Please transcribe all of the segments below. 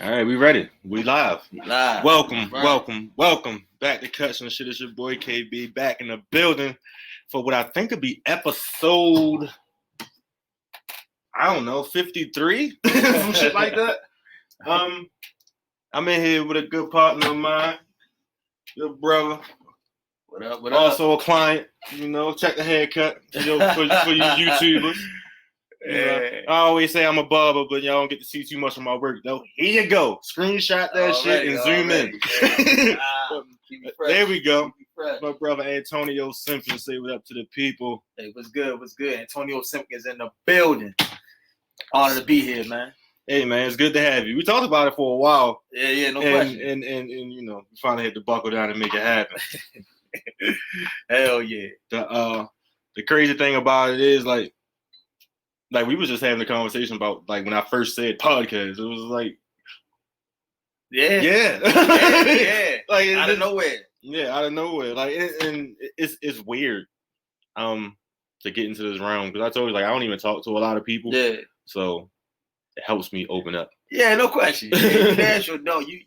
All right, we ready. We live. Welcome back to Cuts and Shit. It's your boy KB back in the building for what I think could be episode, 53, some shit like that. I'm in here with a good partner of mine, your brother. What up? Also a client, check the haircut for you YouTubers. I always say I'm a barber, but y'all don't get to see too much of my work, though. Here you go. Screenshot that shit and zoom in. There we go. My brother Antonio Simpkins, say what up to the people. Hey, what's good? Antonio Simpkins in the building. Honor to be here, man. Hey, man, it's good to have you. We talked about it for a while. Yeah, no question. And we finally had to buckle down and make it happen. Hell yeah. The crazy thing about it is, like we was just having a conversation about, like, when I first said podcast, it was like, yeah. Like, out of nowhere. Yeah, out of nowhere. Like, and it's weird to get into this realm, because I told you, like, I don't even talk to a lot of people. Yeah. So it helps me open up. Yeah, no question. Yeah, sure. No, you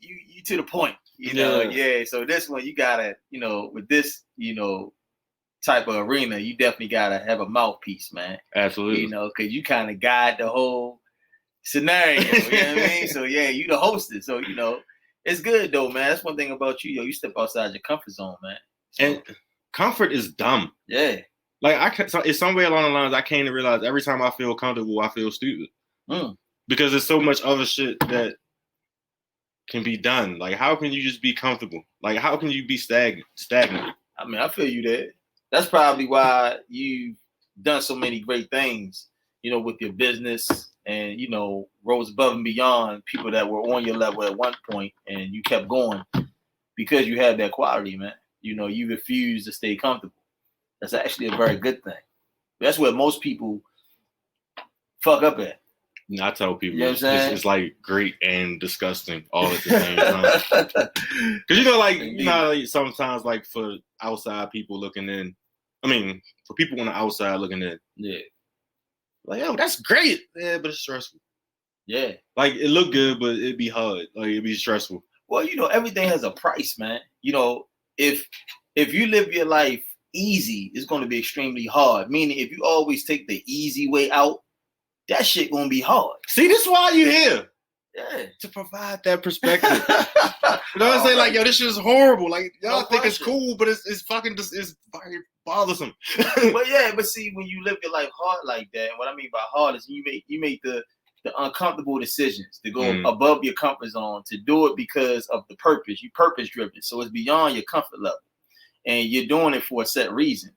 to the point. Yeah. So this one, you gotta, with this, type of arena, you definitely gotta have a mouthpiece, man. Absolutely. Because you kind of guide the whole scenario. You know what I mean? So yeah, you the hostess. So it's good though, man. That's one thing about you. You step outside your comfort zone, man. So, and comfort is dumb. Yeah. Like it's somewhere along the lines I came to realize every time I feel comfortable, I feel stupid. Because there's so much other shit that can be done. Like, how can you just be comfortable? Like, how can you be stagnant? I mean, I feel you there. That's probably why you've done so many great things, with your business and, rose above and beyond people that were on your level at one point, and you kept going because you had that quality, man. You refuse to stay comfortable. That's actually a very good thing. That's where most people fuck up at. I tell people it's like great and disgusting all at the same time. Because like sometimes, like, for outside people looking in, for people on the outside looking in, yeah, like, yo, that's great, yeah, but it's stressful. Yeah, like, it look good, but it'd be hard. Like, it'd be stressful. Well, everything has a price, man. If you live your life easy, it's going to be extremely hard. Meaning, if you always take the easy way out, that shit gonna be hard. See, this is why you here. Yeah. To provide that perspective. You know what I'm saying? Like, yo, this shit is horrible. Like, y'all think it's cool, but it's fucking just, it's very bothersome. But see, when you live your life hard like that, and what I mean by hard is you make the uncomfortable decisions to go above your comfort zone, to do it because of the purpose. You purpose driven. So it's beyond your comfort level. And you're doing it for a set reason.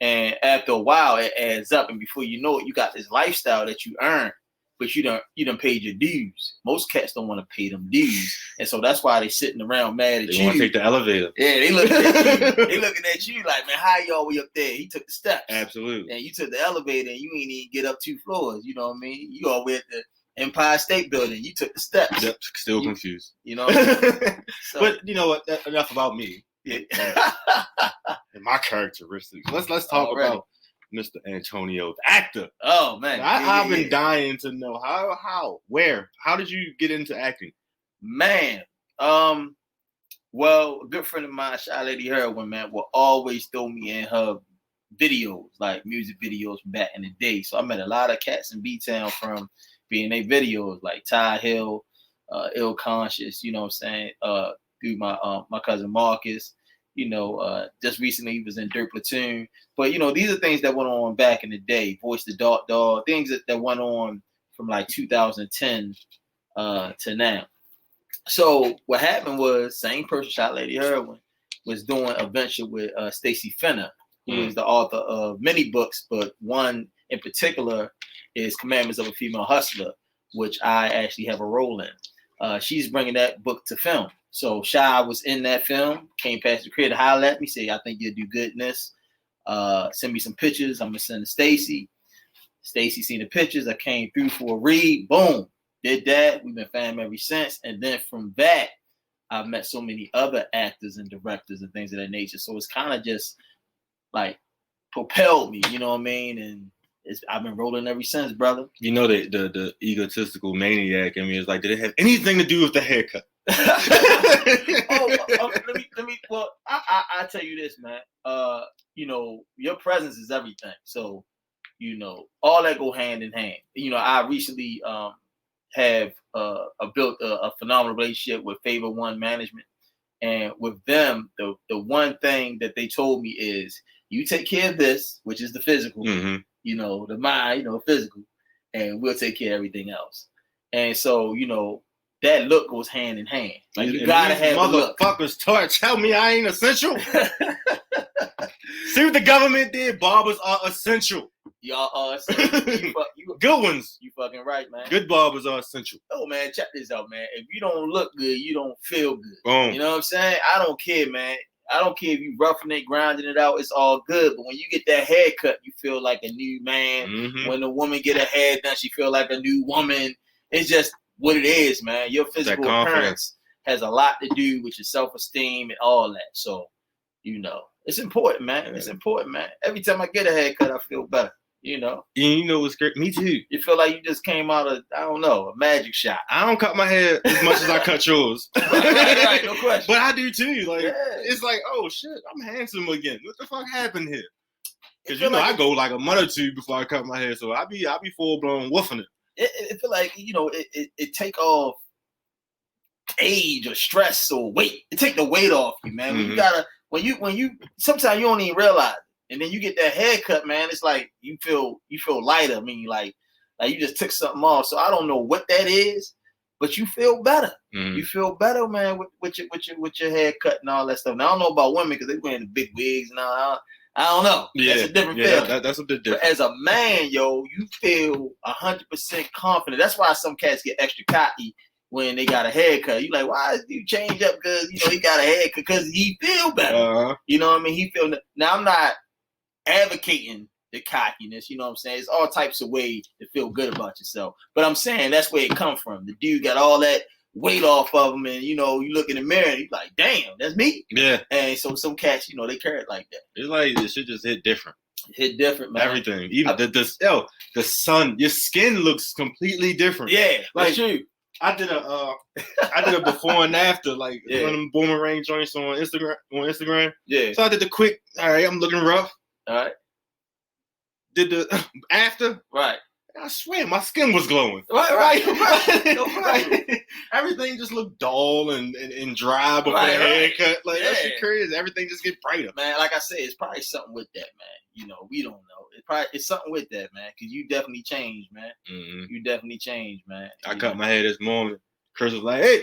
And after a while, it adds up, and before you know it, you got this lifestyle that you earn, but you done paid your dues. Most cats don't want to pay them dues, and so that's why they sitting around mad at you. They want to take the elevator. Yeah, they looking at you. They looking at you like, man, how y'all way up there? He took the steps. Absolutely. And you took the elevator, and you ain't even get up 2 floors. You know what I mean? You all the way at the Empire State Building. You took the steps. Yep, still confused. So, but you know what? Enough about me. Yeah. And my characteristics. Let's talk about Mr. Antonio, the actor. Oh man, I've been dying to know how did you get into acting? Man, well, a good friend of mine, Shy Lady Heroin, man, will always throw me in her videos, like music videos from back in the day. So I met a lot of cats in B-Town from being their videos, like Ty Hill, Ill Conscious, you know what I'm saying? Through my cousin Marcus, just recently he was in Dirt Platoon. But these are things that went on back in the day. Voice the Dark Dog, things that went on from like 2010 to now. So what happened was, same person, Shot Lady Heroin, was doing a venture with Stacy Fenner, who is the author of many books, but one in particular is Commandments of a Female Hustler, which I actually have a role in. She's bringing that book to film. So Shy was in that film, came past the crib to holler at me, say, I think you'll do good in this. Send me some pictures. I'm going to send to Stacy. Stacy seen the pictures. I came through for a read. Boom. Did that. We've been fam ever since. And then from that, I've met so many other actors and directors and things of that nature. So it's kind of just like propelled me, you know what I mean? And I've been rolling ever since, brother. You know, the egotistical maniac in me is like, did it have anything to do with the haircut? Let me. Well, I tell you this, man. You know, your presence is everything. So, you know, all that go hand in hand. You know, I recently have built a phenomenal relationship with Favor One Management, and with them, the one thing that they told me is, you take care of this, which is the physical. Mm-hmm. You know, the mind, you know, physical, and we'll take care of everything else. And so, you know, that look goes hand in hand. Like, you gotta have the look. Motherfuckers tell me I ain't essential. See what the government did? Barbers are essential. Y'all are essential. Good ones. You fucking right, man. Good barbers are essential. Oh, man, check this out, man. If you don't look good, you don't feel good. Boom. You know what I'm saying? I don't care, man. I don't care if you roughing it, grinding it out. It's all good. But when you get that haircut, you feel like a new man. Mm-hmm. When the woman get her hair done, she feel like a new woman. It's just what it is, man. Your physical appearance has a lot to do with your self-esteem and all that. So, you know, it's important, man. It's important, man. Every time I get a haircut, I feel better. You know? You know what's great? Me too. You feel like you just came out of, I don't know, a magic shot. I don't cut my hair as much as I cut yours. right, no question. But I do too. Like, It's like, oh shit, I'm handsome again. What the fuck happened here? Because you know, I go like a month or two before I cut my hair, so I be full blown woofing it. It feel like, you know, it take off age or stress or weight. It take the weight off you, man. Mm-hmm. When you sometimes you don't even realize it. And then you get that haircut, man. It's like you feel lighter. I mean, like you just took something off. So I don't know what that is, but you feel better. Mm-hmm. You feel better, man, with your haircut and all that stuff. Now I don't know about women because they wearing the big wigs and all. I don't know. Yeah, that's a different feeling. That's a bit different. But as a man, yo, you feel 100% confident. That's why some cats get extra cocky when they got a haircut. You like, why did you change up? Because, you know, he got a haircut because he feel better. Uh-huh. You know what I mean? He feel. Now I'm not advocating the cockiness, you know what I'm saying? It's all types of ways to feel good about yourself. But I'm saying that's where it comes from. The dude got all that weight off of him, and you know, you look in the mirror and you're like, damn, that's me. Yeah. And so some cats, you know, they carry it like that. It's like this shit just hit different. Hit different, man. Everything. Even the sun, your skin looks completely different. Yeah, like that's true. I did a before and after, like one of them boomerang joints on Instagram. Yeah. So I did the quick, all right, I'm looking rough. All right. Did the after. Right. I swear my skin was glowing. Right. Everything just looked dull and dry before the haircut. Like, that shit crazy. Everything just get brighter. Man, like I said, it's probably something with that, man. You know, we don't know. It's something with that, man, because you definitely changed, man. Mm-hmm. You definitely changed, man. I cut my hair this morning. Chris was like, hey,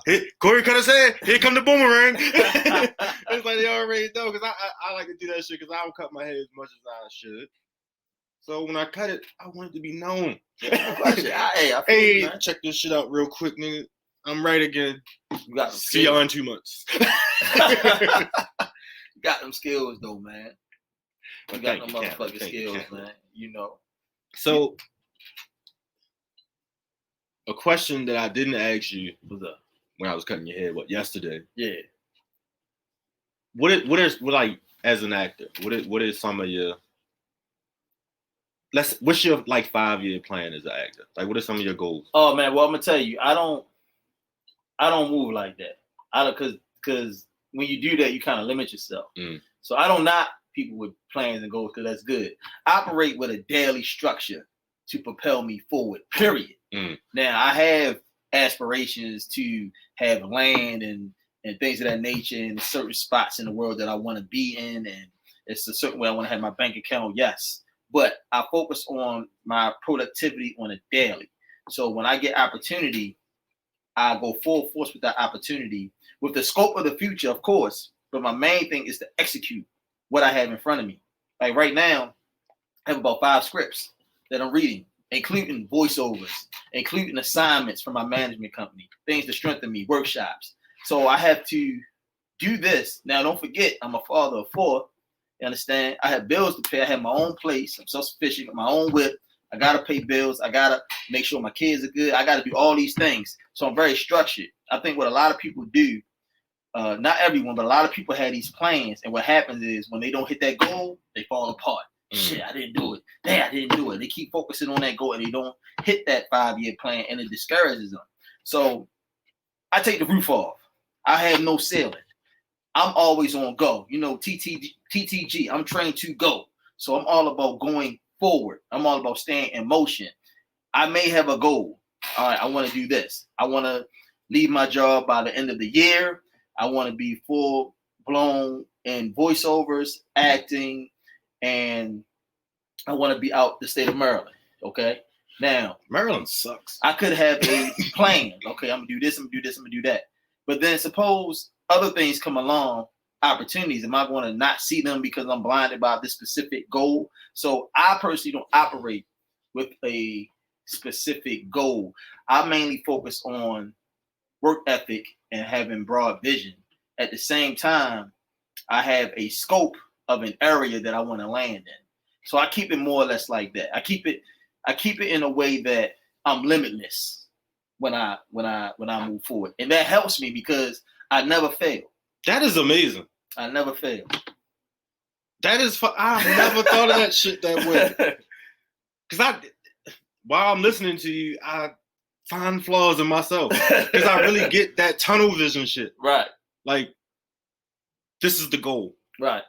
hey, Corey cut his hair. Here come the boomerang. It's like they already know, because I like to do that shit because I don't cut my hair as much as I should. So when I cut it, I want it to be known. Hey, check this shit out real quick, nigga. I'm right again. You got see y'all in 2 months. You got them skills though, man. You got them motherfucking skills, man. You know. So a question that I didn't ask you was when I was cutting your hair, yesterday? Yeah. What is like as an actor? What is some of your what's your like 5-year plan as an actor? Like, what are some of your goals? Oh man, well I'm gonna tell you, I don't move like that. Because when you do that, you kind of limit yourself. So I don't knock people with plans and goals because that's good. I operate with a daily structure to propel me forward. Period. Now I have aspirations to have land and things of that nature in certain spots in the world that I want to be in, and it's a certain way I want to have my bank account. Yes. But I focus on my productivity on a daily. So when I get opportunity, I go full force with that opportunity with the scope of the future, of course. But my main thing is to execute what I have in front of me. Like right now, I have about 5 scripts that I'm reading, including voiceovers, including assignments from my management company, things to strengthen me, workshops. So I have to do this. Now, don't forget, I'm a father of 4. You understand? I have bills to pay. I have my own place. I'm self-sufficient, my own whip. I got to pay bills. I got to make sure my kids are good. I got to do all these things. So I'm very structured. I think what a lot of people do, not everyone, but a lot of people have these plans. And what happens is when they don't hit that goal, they fall apart. Shit, I didn't do it. Damn, I didn't do it. They keep focusing on that goal and they don't hit that 5-year plan, and it discourages them. So I take the roof off. I have no ceiling. I'm always on go. You know, TTG, I'm trained to go. So I'm all about going forward. I'm all about staying in motion. I may have a goal. All right, I want to do this. I want to leave my job by the end of the year. I want to be full blown in voiceovers, acting, and I want to be out the state of Maryland. Okay. Now, Maryland sucks. I could have a plan. Okay, I'm gonna do this, I'm gonna do this, I'm gonna do that. But then suppose other things come along, opportunities. Am I going to not see them because I'm blinded by this specific goal? So I personally don't operate with a specific goal. I mainly focus on work ethic and having broad vision. At the same time, I have a scope of an area that I want to land in. So I keep it more or less like that. I keep it in a way that I'm limitless when I move forward. And that helps me because I never fail. That is amazing. I never fail. That is I've never thought of that shit that way. Cause while I'm listening to you, I find flaws in myself. Cause I really get that tunnel vision shit. Right. Like, this is the goal. Right.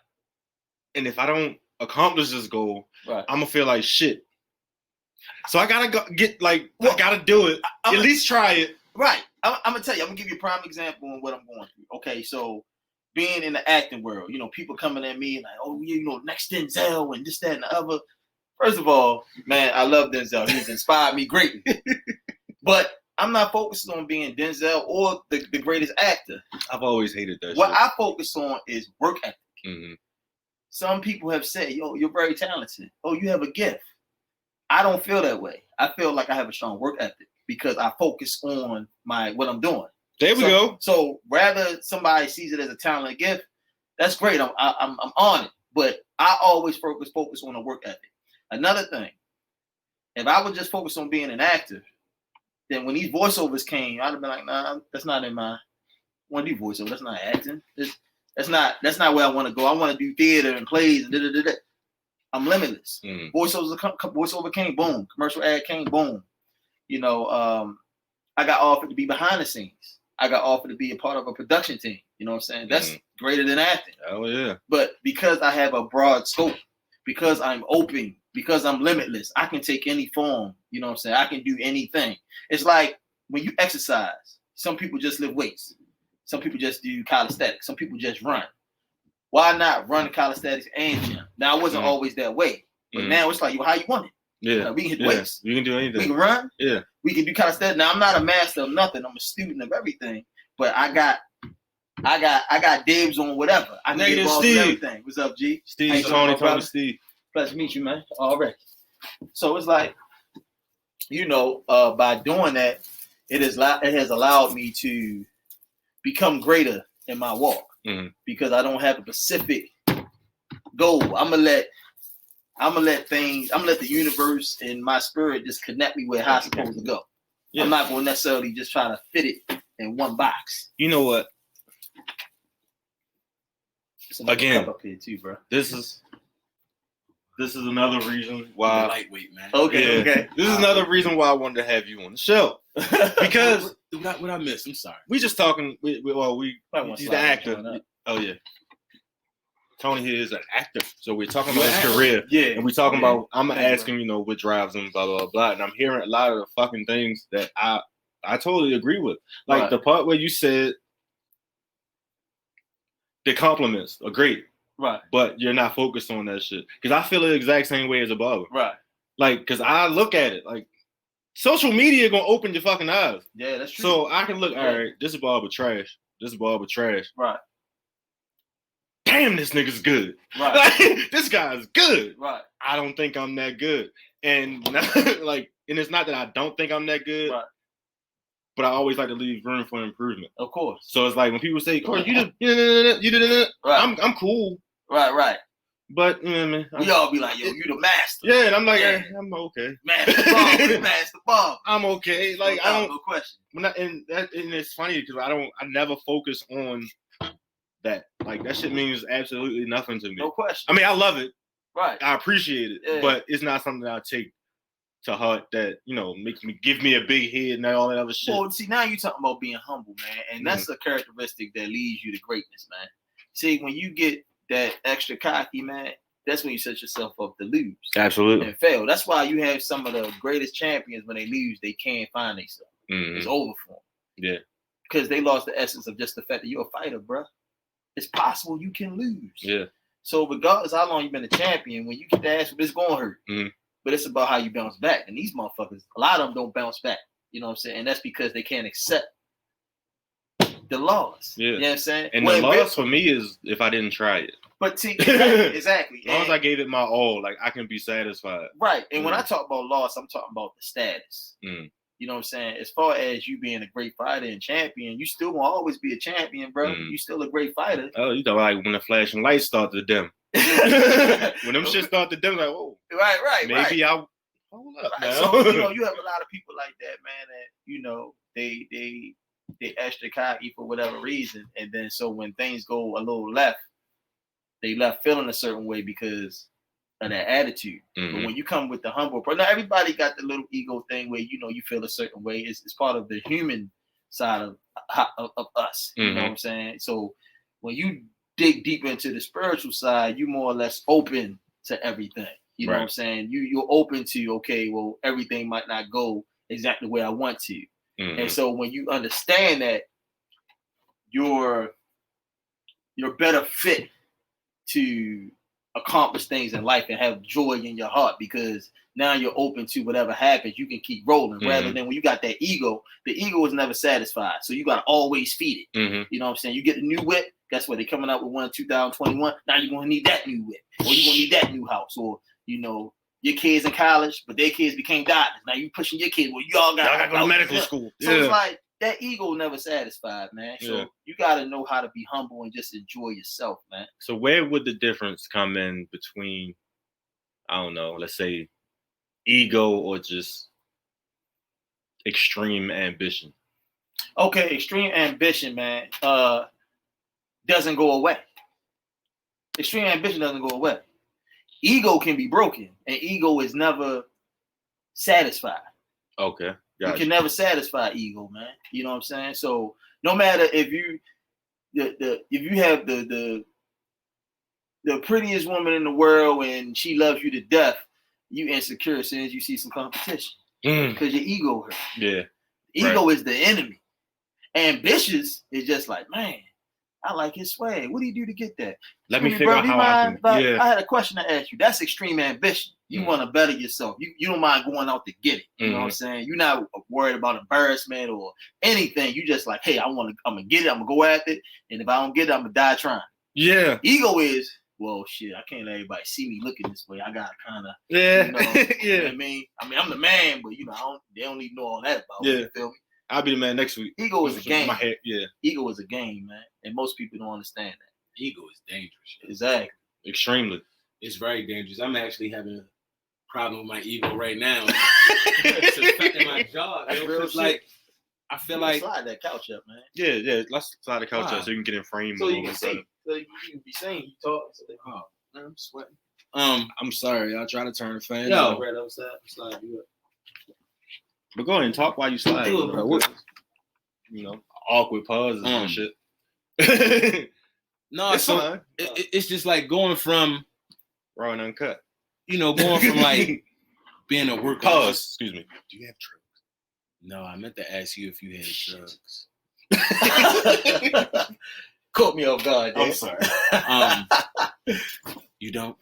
And if I don't accomplish this goal, right, I'm gonna feel like shit. So I gotta I gotta do it. At least try it. Right. I'm gonna tell you. I'm gonna give you a prime example on what I'm going through. Okay, so being in the acting world, you know, people coming at me like, oh, you know, next Denzel and this, that, and the other. First of all, man, I love Denzel. He's inspired me greatly. But I'm not focused on being Denzel or the greatest actor. I've always hated that. What shit. I focus on is work ethic. Mm-hmm. Some people have said, yo, you're very talented. Oh, you have a gift. I don't feel that way. I feel like I have a strong work ethic because I focus on what I'm doing. There we go. So rather somebody sees it as a talent and gift, that's great. I'm on it. But I always focus on a work ethic. Another thing, if I would just focus on being an actor, then when these voiceovers came, I'd have been like, nah, that's not in my. I want to do voiceover. That's not acting. That's not where I want to go. I want to do theater and plays and da-da-da-da. I'm limitless. Mm. Voiceover came, boom. Commercial ad came, boom. You know, I got offered to be behind the scenes. I got offered to be a part of a production team. You know what I'm saying? That's greater than acting. Oh, yeah. But because I have a broad scope, because I'm open, because I'm limitless, I can take any form. You know what I'm saying? I can do anything. It's like when you exercise, some people just lift weights. Some people just do calisthenics. Some people just run. Why not run calisthenics and gym? Now, I wasn't always that way. But now it's like, how you want it? Yeah. We can hit weights. We can do anything. We can run. Yeah. We can do calisthenics. Now, I'm not a master of nothing. I'm a student of everything. But I got dibs on whatever. I can get involved in everything. What's up, G? Steve, Tony, Steve. Pleasure to meet you, man. Already. So it's like, you know, by doing that, it has allowed me to become greater in my walk because I don't have a specific goal. I'm gonna let the universe and my spirit just connect me where I'm supposed to go. Yeah. I'm not going to necessarily just try to fit it in one box. You know what? Again, up here too, bro. This is another reason why lightweight, man. Okay. This is another reason why I wanted to have you on the show because what I missed. I'm sorry. We just talking. He's the actor. Oh yeah. Tony here is an actor, so we're talking about his career. Yeah, and we're talking about. I'm asking, you know, what drives him, blah blah blah, and I'm hearing a lot of the fucking things that I totally agree with. Like the part where you said the compliments are great. Right. But you're not focused on that shit. Because I feel the exact same way as a barber. Right. Like, because I look at it, like, social media going to open your fucking eyes. Yeah, that's true. So I can look, all right, this barber trash. This barber trash. Right. Damn, this nigga's good. Right. Like, this guy's good. Right. I don't think I'm that good. And, like, and it's not that I don't think I'm that good. Right. But I always like to leave room for improvement. Of course. So it's like when people say, "Corey, you did it," right. I'm cool. Right. But man, we all be like, "Yo, you the master." Yeah, and I'm like, I'm okay. Master bomb. I'm okay. Like no question. And it's funny because I never focus on that. Like that shit means absolutely nothing to me. No question. I mean, I love it. Right. I appreciate it, but it's not something that I take to heart that, give me a big head and all that other shit. Well, see, now you're talking about being humble, man. And that's a characteristic that leads you to greatness, man. See, when you get that extra cocky, man, that's when you set yourself up to lose. Absolutely. And fail. That's why you have some of the greatest champions, when they lose, they can't find themselves. It's over for them. Yeah. Because they lost the essence of just the fact that you're a fighter, bro. It's possible you can lose. Yeah. So regardless how long you've been a champion, when you get the ass, it's going to hurt. But it's about how you bounce back. And these motherfuckers, a lot of them don't bounce back. You know what I'm saying? And that's because they can't accept the loss. Yeah. You know what I'm saying? And the loss for me is if I didn't try it. But see, exactly. As long as I gave it my all, like, I can be satisfied. Right. And when I talk about loss, I'm talking about the status. You know what I'm saying? As far as you being a great fighter and champion, you still will always be a champion, bro. You still a great fighter. Oh, you know, like when the flashing lights start to dim. When them shit start to dim, like, whoa. Right. Maybe I'll hold up now. So, you have a lot of people like that, man, that, they extra cocky for whatever reason. And then so when things go a little left, they left feeling a certain way because of that attitude. But when you come with the humble approach, now everybody got the little ego thing where, you feel a certain way. It's part of the human side of us. You know what I'm saying? So when you dig deeper into the spiritual side, you more or less open to everything. You know what I'm saying? You're open to, okay, well, everything might not go exactly the way I want to. And so when you understand that you're better fit to accomplish things in life and have joy in your heart, because now you're open to whatever happens, you can keep rolling, rather than when you got that ego, the ego is never satisfied. So you got to always feed it. You know what I'm saying? You get a new whip, guess what? They're coming out with one in 2021. Now you're going to need that new whip, or you're going to need that new house, or, your kids in college, but their kids became doctors. Now you pushing your kids. Well, y'all got to go to medical school. So it's like that ego never satisfied, man. So you got to know how to be humble and just enjoy yourself, man. So where would the difference come in between, I don't know, let's say ego or just extreme ambition? Okay, extreme ambition, man, doesn't go away. Extreme ambition doesn't go away. Ego can be broken, and ego is never satisfied. Okay. Gotcha. You can never satisfy ego, man. You know what I'm saying? So no matter if you have the prettiest woman in the world and she loves you to death, you insecure as soon as you see some competition because your ego hurt. Yeah. Ego is the enemy. Ambitious is just like, man, I like his swag. What do you do to get that? Let me figure out how I can. I had a question to ask you. That's extreme ambition. You want to better yourself. You don't mind going out to get it. You know what I'm saying? You're not worried about embarrassment or anything. You just like, hey, I'm gonna get it. I'm gonna go after it. And if I don't get it, I'm gonna die trying. Yeah. Ego is, well, shit, I can't let everybody see me looking this way. I gotta kind of, yeah. You know what I mean, I'm the man, but they don't need to know all that about me. You feel me? I'll be the man next week. Ego is a game. My head, Ego is a game, man, and most people don't understand that. Ego is dangerous. Exactly. Extremely. It's very dangerous. I'm actually having a problem with my ego right now. It's affecting my job. Because, like, I feel like slide that couch up, man. Yeah. Let's slide the couch up so you can get in frame. So you can see. So you can be saying you talk. So man, I'm sweating. I'm sorry. I'll try to turn the fan. No, right outside. Slide you up. But go ahead and talk while you slide. Awkward pauses and shit. No, so it's just like going from raw and uncut. Going from like being a worker. Pause. Excuse me. Do you have drugs? No, I meant to ask you if you had drugs. Caught me off guard. I'm sorry. You don't.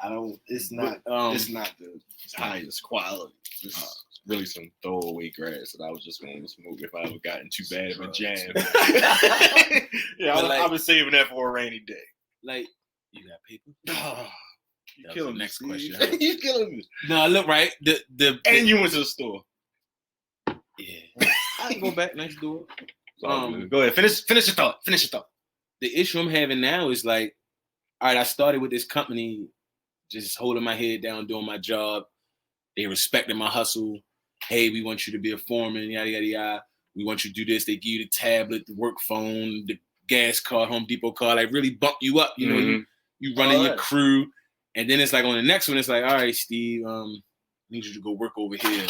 I don't. It's not. It's not the highest quality. It's really some throwaway grass that I was just going to smoke if I ever got into bad of a jam. I've been saving that for a rainy day. Like, you got paper? You killing me. Next question. You killing me. No, look right. And you went to the store. Yeah. I can go back next door. Go ahead. Finish your thought. The issue I'm having now is like, all right, I started with this company, just holding my head down, doing my job. They respected my hustle. Hey, we want you to be a foreman, yada, yada, yada. We want you to do this. They give you the tablet, the work phone, the gas card, Home Depot card. Like really bump you up. You know, you running your crew, and then it's like on the next one, it's like, all right, Steve, I need you to go work over here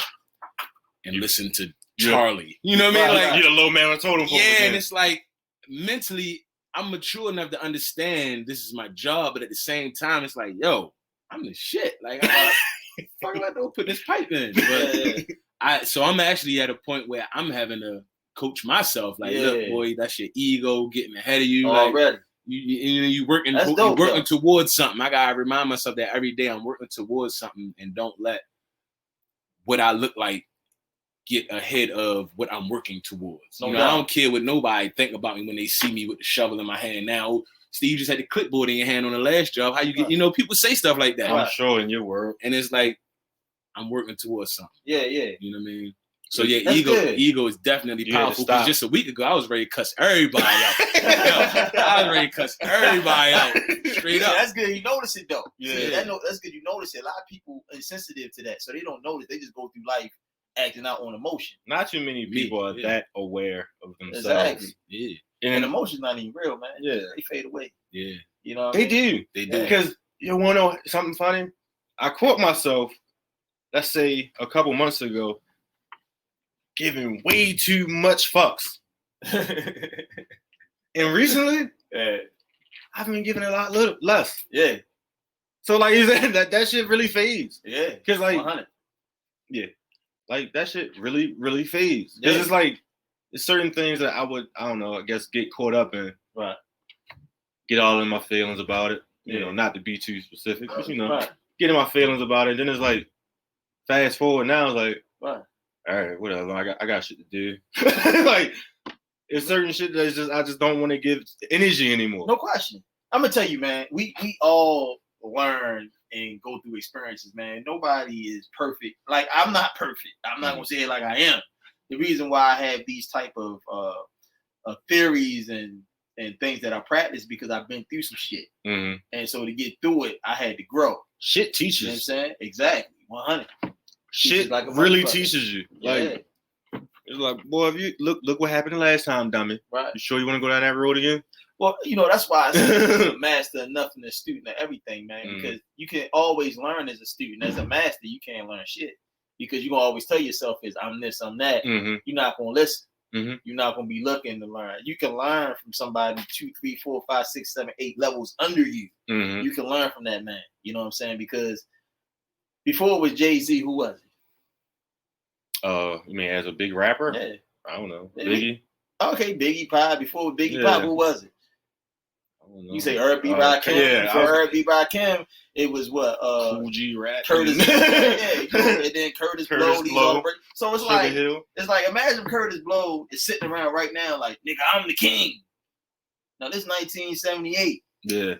and listen to Charlie. You know what I mean? Like you're the low man on totem pole. Yeah, and it's like mentally, I'm mature enough to understand this is my job, but at the same time, it's like, yo, I'm the shit. Like, fuck, I don't put this pipe in. But so I'm actually at a point where I'm having to coach myself. Like, look, boy, that's your ego getting ahead of you. Already. Like, you working towards something. I gotta remind myself that every day I'm working towards something, and don't let what I look like get ahead of what I'm working towards. I don't care what nobody think about me when they see me with the shovel in my hand. Now, Steve, you just had the clipboard in your hand on the last job. How you get? People say stuff like that. I'm sure in your world, and it's like I'm working towards something. Yeah. You know what I mean? So ego is definitely powerful. Because just a week ago, I was ready to cuss everybody out. I was ready to cuss everybody out straight up. That's good. You notice it though. Yeah, that's good. You notice it. A lot of people are sensitive to that, so they don't notice. They just go through life acting out on emotion. Not too many people are that aware of themselves. Exactly. Yeah. And emotion's not even real, man. Yeah. They fade away. Yeah. You know. They do. Because you want to know something funny? I caught myself, let's say a couple months ago, giving way too much fucks. And recently, I've been giving a lot less. Yeah. So like that shit really fades. Yeah. Because like 100. Yeah. Like that shit really, really fades. Because it's like there's certain things that I guess get caught up in. Right. Get all in my feelings about it. You know, not to be too specific, but get in my feelings about it. Then it's like fast forward now, it's like all right, whatever. I got shit to do. Like it's certain shit that I just don't want to give energy anymore. No question. I'm gonna tell you, man. We all learn and go through experiences, man. Nobody is perfect. Like I'm not perfect. I'm not gonna say it like I am. The reason why I have these type of theories and things that I practice because I've been through some shit, and so to get through it, I had to grow. Shit teaches. You know what I'm saying? Exactly. 100. Shit like really teaches you. Like it's like, boy, if you look what happened the last time, dummy. Right. You sure you want to go down that road again? Well, that's why I say a master of nothing, a student of everything, man. Because you can always learn as a student. As a master, you can't learn shit. Because you can always tell yourself is I'm this, I'm that. You're not gonna listen. You're not gonna be looking to learn. You can learn from somebody 2, 3, 4, 5, 6, 7, 8 levels under you. You can learn from that man. You know what I'm saying? Because before it was Jay-Z, who was it? You mean as a big rapper? Yeah. I don't know. Biggie? Okay, Biggie Pie. Before Biggie Pie, who was it? I don't know. You say Herb B. Rakim. Yeah. Before Herb B. Rakim, it was what? Cool G Rap. Curtis. And then Curtis Blow. So it's like, Hill. It's like, imagine Curtis Blow is sitting around right now like, nigga, I'm the king. Now this 1978. Yeah.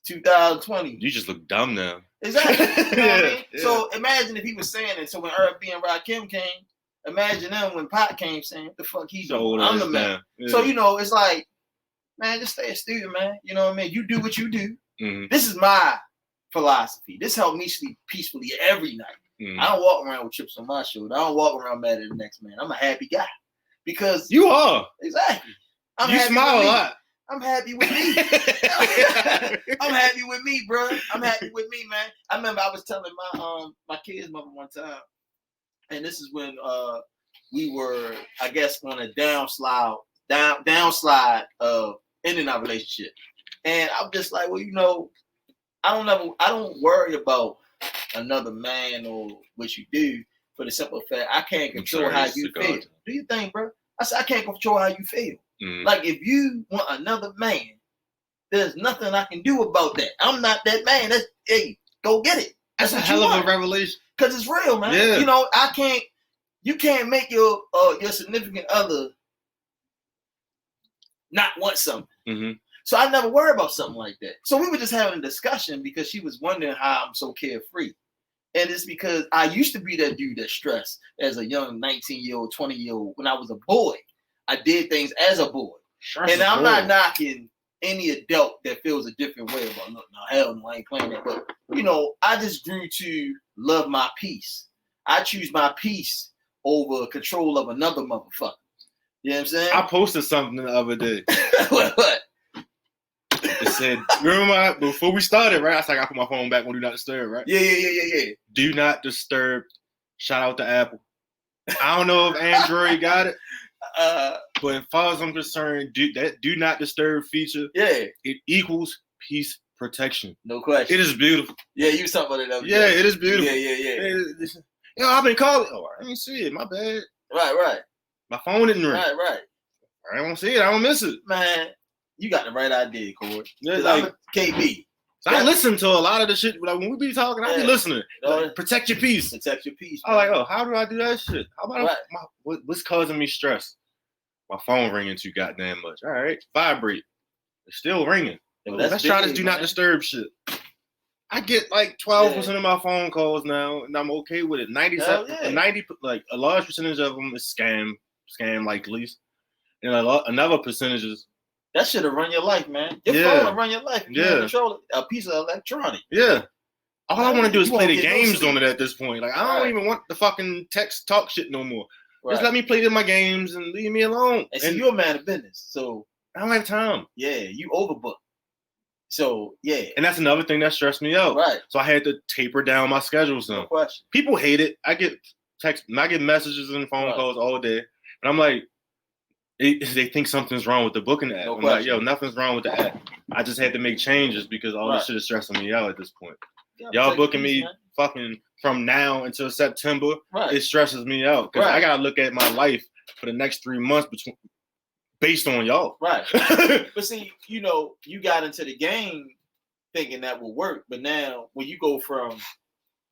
2020. You just look dumb now. Exactly. You know what I mean? Yeah. So imagine if he was saying it. So when Herb B and Rakim came, imagine them when Pot came saying, what the fuck he's doing? I'm the man. Yeah. So, it's like, man, just stay a student, man. You know what I mean? You do what you do. This is my philosophy. This helped me sleep peacefully every night. I don't walk around with chips on my shoulder. I don't walk around mad at the next man. I'm a happy guy. Because you are. Exactly. You smile a lot. I'm happy with me. I'm happy with me, bro. I'm happy with me, man. I remember I was telling my kid's mother one time, and this is when we were, I guess, on a downslide of ending our relationship. And I'm just like, well, I don't worry about another man or what you do for the simple fact I can't control how you feel. Do you think, bro? I said I can't control how you feel. Like if you want another man, there's nothing I can do about that. I'm not that man. Go get it. That's a hell of a revelation. Cause it's real, man. Yeah. You can't make your significant other not want something. So I never worry about something like that. So we were just having a discussion because she was wondering how I'm so carefree. And it's because I used to be that dude that stressed as a young 19-year-old, 20-year-old. When I was a boy, I did things as a boy. And I'm not knocking any adult that feels a different way about, look, no, hell no, I ain't playing that. But, I just grew to love my peace. I choose my peace over control of another motherfucker. You know what I'm saying? I posted something the other day. What? It said, remember before we started, right? I said I put my phone back on Do Not Disturb, right? Yeah. Do Not Disturb. Shout out to Apple. I don't know if Android got it, but as far as I'm concerned, Do Not Disturb feature, it equals peace protection. No question. It is beautiful. Yeah, you was talking about it the other Yeah, day. it is beautiful. Yeah. I've been calling. Oh, I didn't see it. My bad. Right. My phone didn't ring. Right. I don't see it. I don't miss it. Man, you got the right idea, Corey. Yeah, like, I'm a KB. So I listen to a lot of the shit. Like when we be talking, I be listening. Like, protect your peace. Protect your peace. I'm like, oh, how do I do that shit? How about what's causing me stress? My phone ringing too goddamn much. All right, vibrate. It's still ringing. Let's try this Do Not Disturb shit. I get like 12% of my phone calls now, and I'm okay with it. 90, like a large percentage of them is scam like least, and another percentage is. That should have run your life, man. Your phone will run your life. You don't control a piece of electronic. Yeah. All I want to do is play the games on it at this point. Like I don't even want the fucking text talk shit no more. Right. Just let me play my games and leave me alone. And see, you're a man of business, so I don't have time. Yeah, you overbooked. So yeah. And that's another thing that stressed me out. Right. So I had to taper down my schedule some. No question. People hate it. I get text, I get messages and phone calls all day, but I'm like. They think something's wrong with the booking app. I'm like, yo, nothing's wrong with the app. I just had to make changes because all this shit is stressing me out at this point. Y'all booking me fucking from now until September. Right. It stresses me out because I gotta look at my life for the next 3 months based on y'all. Right. But see, you got into the game thinking that will work, but now when you go from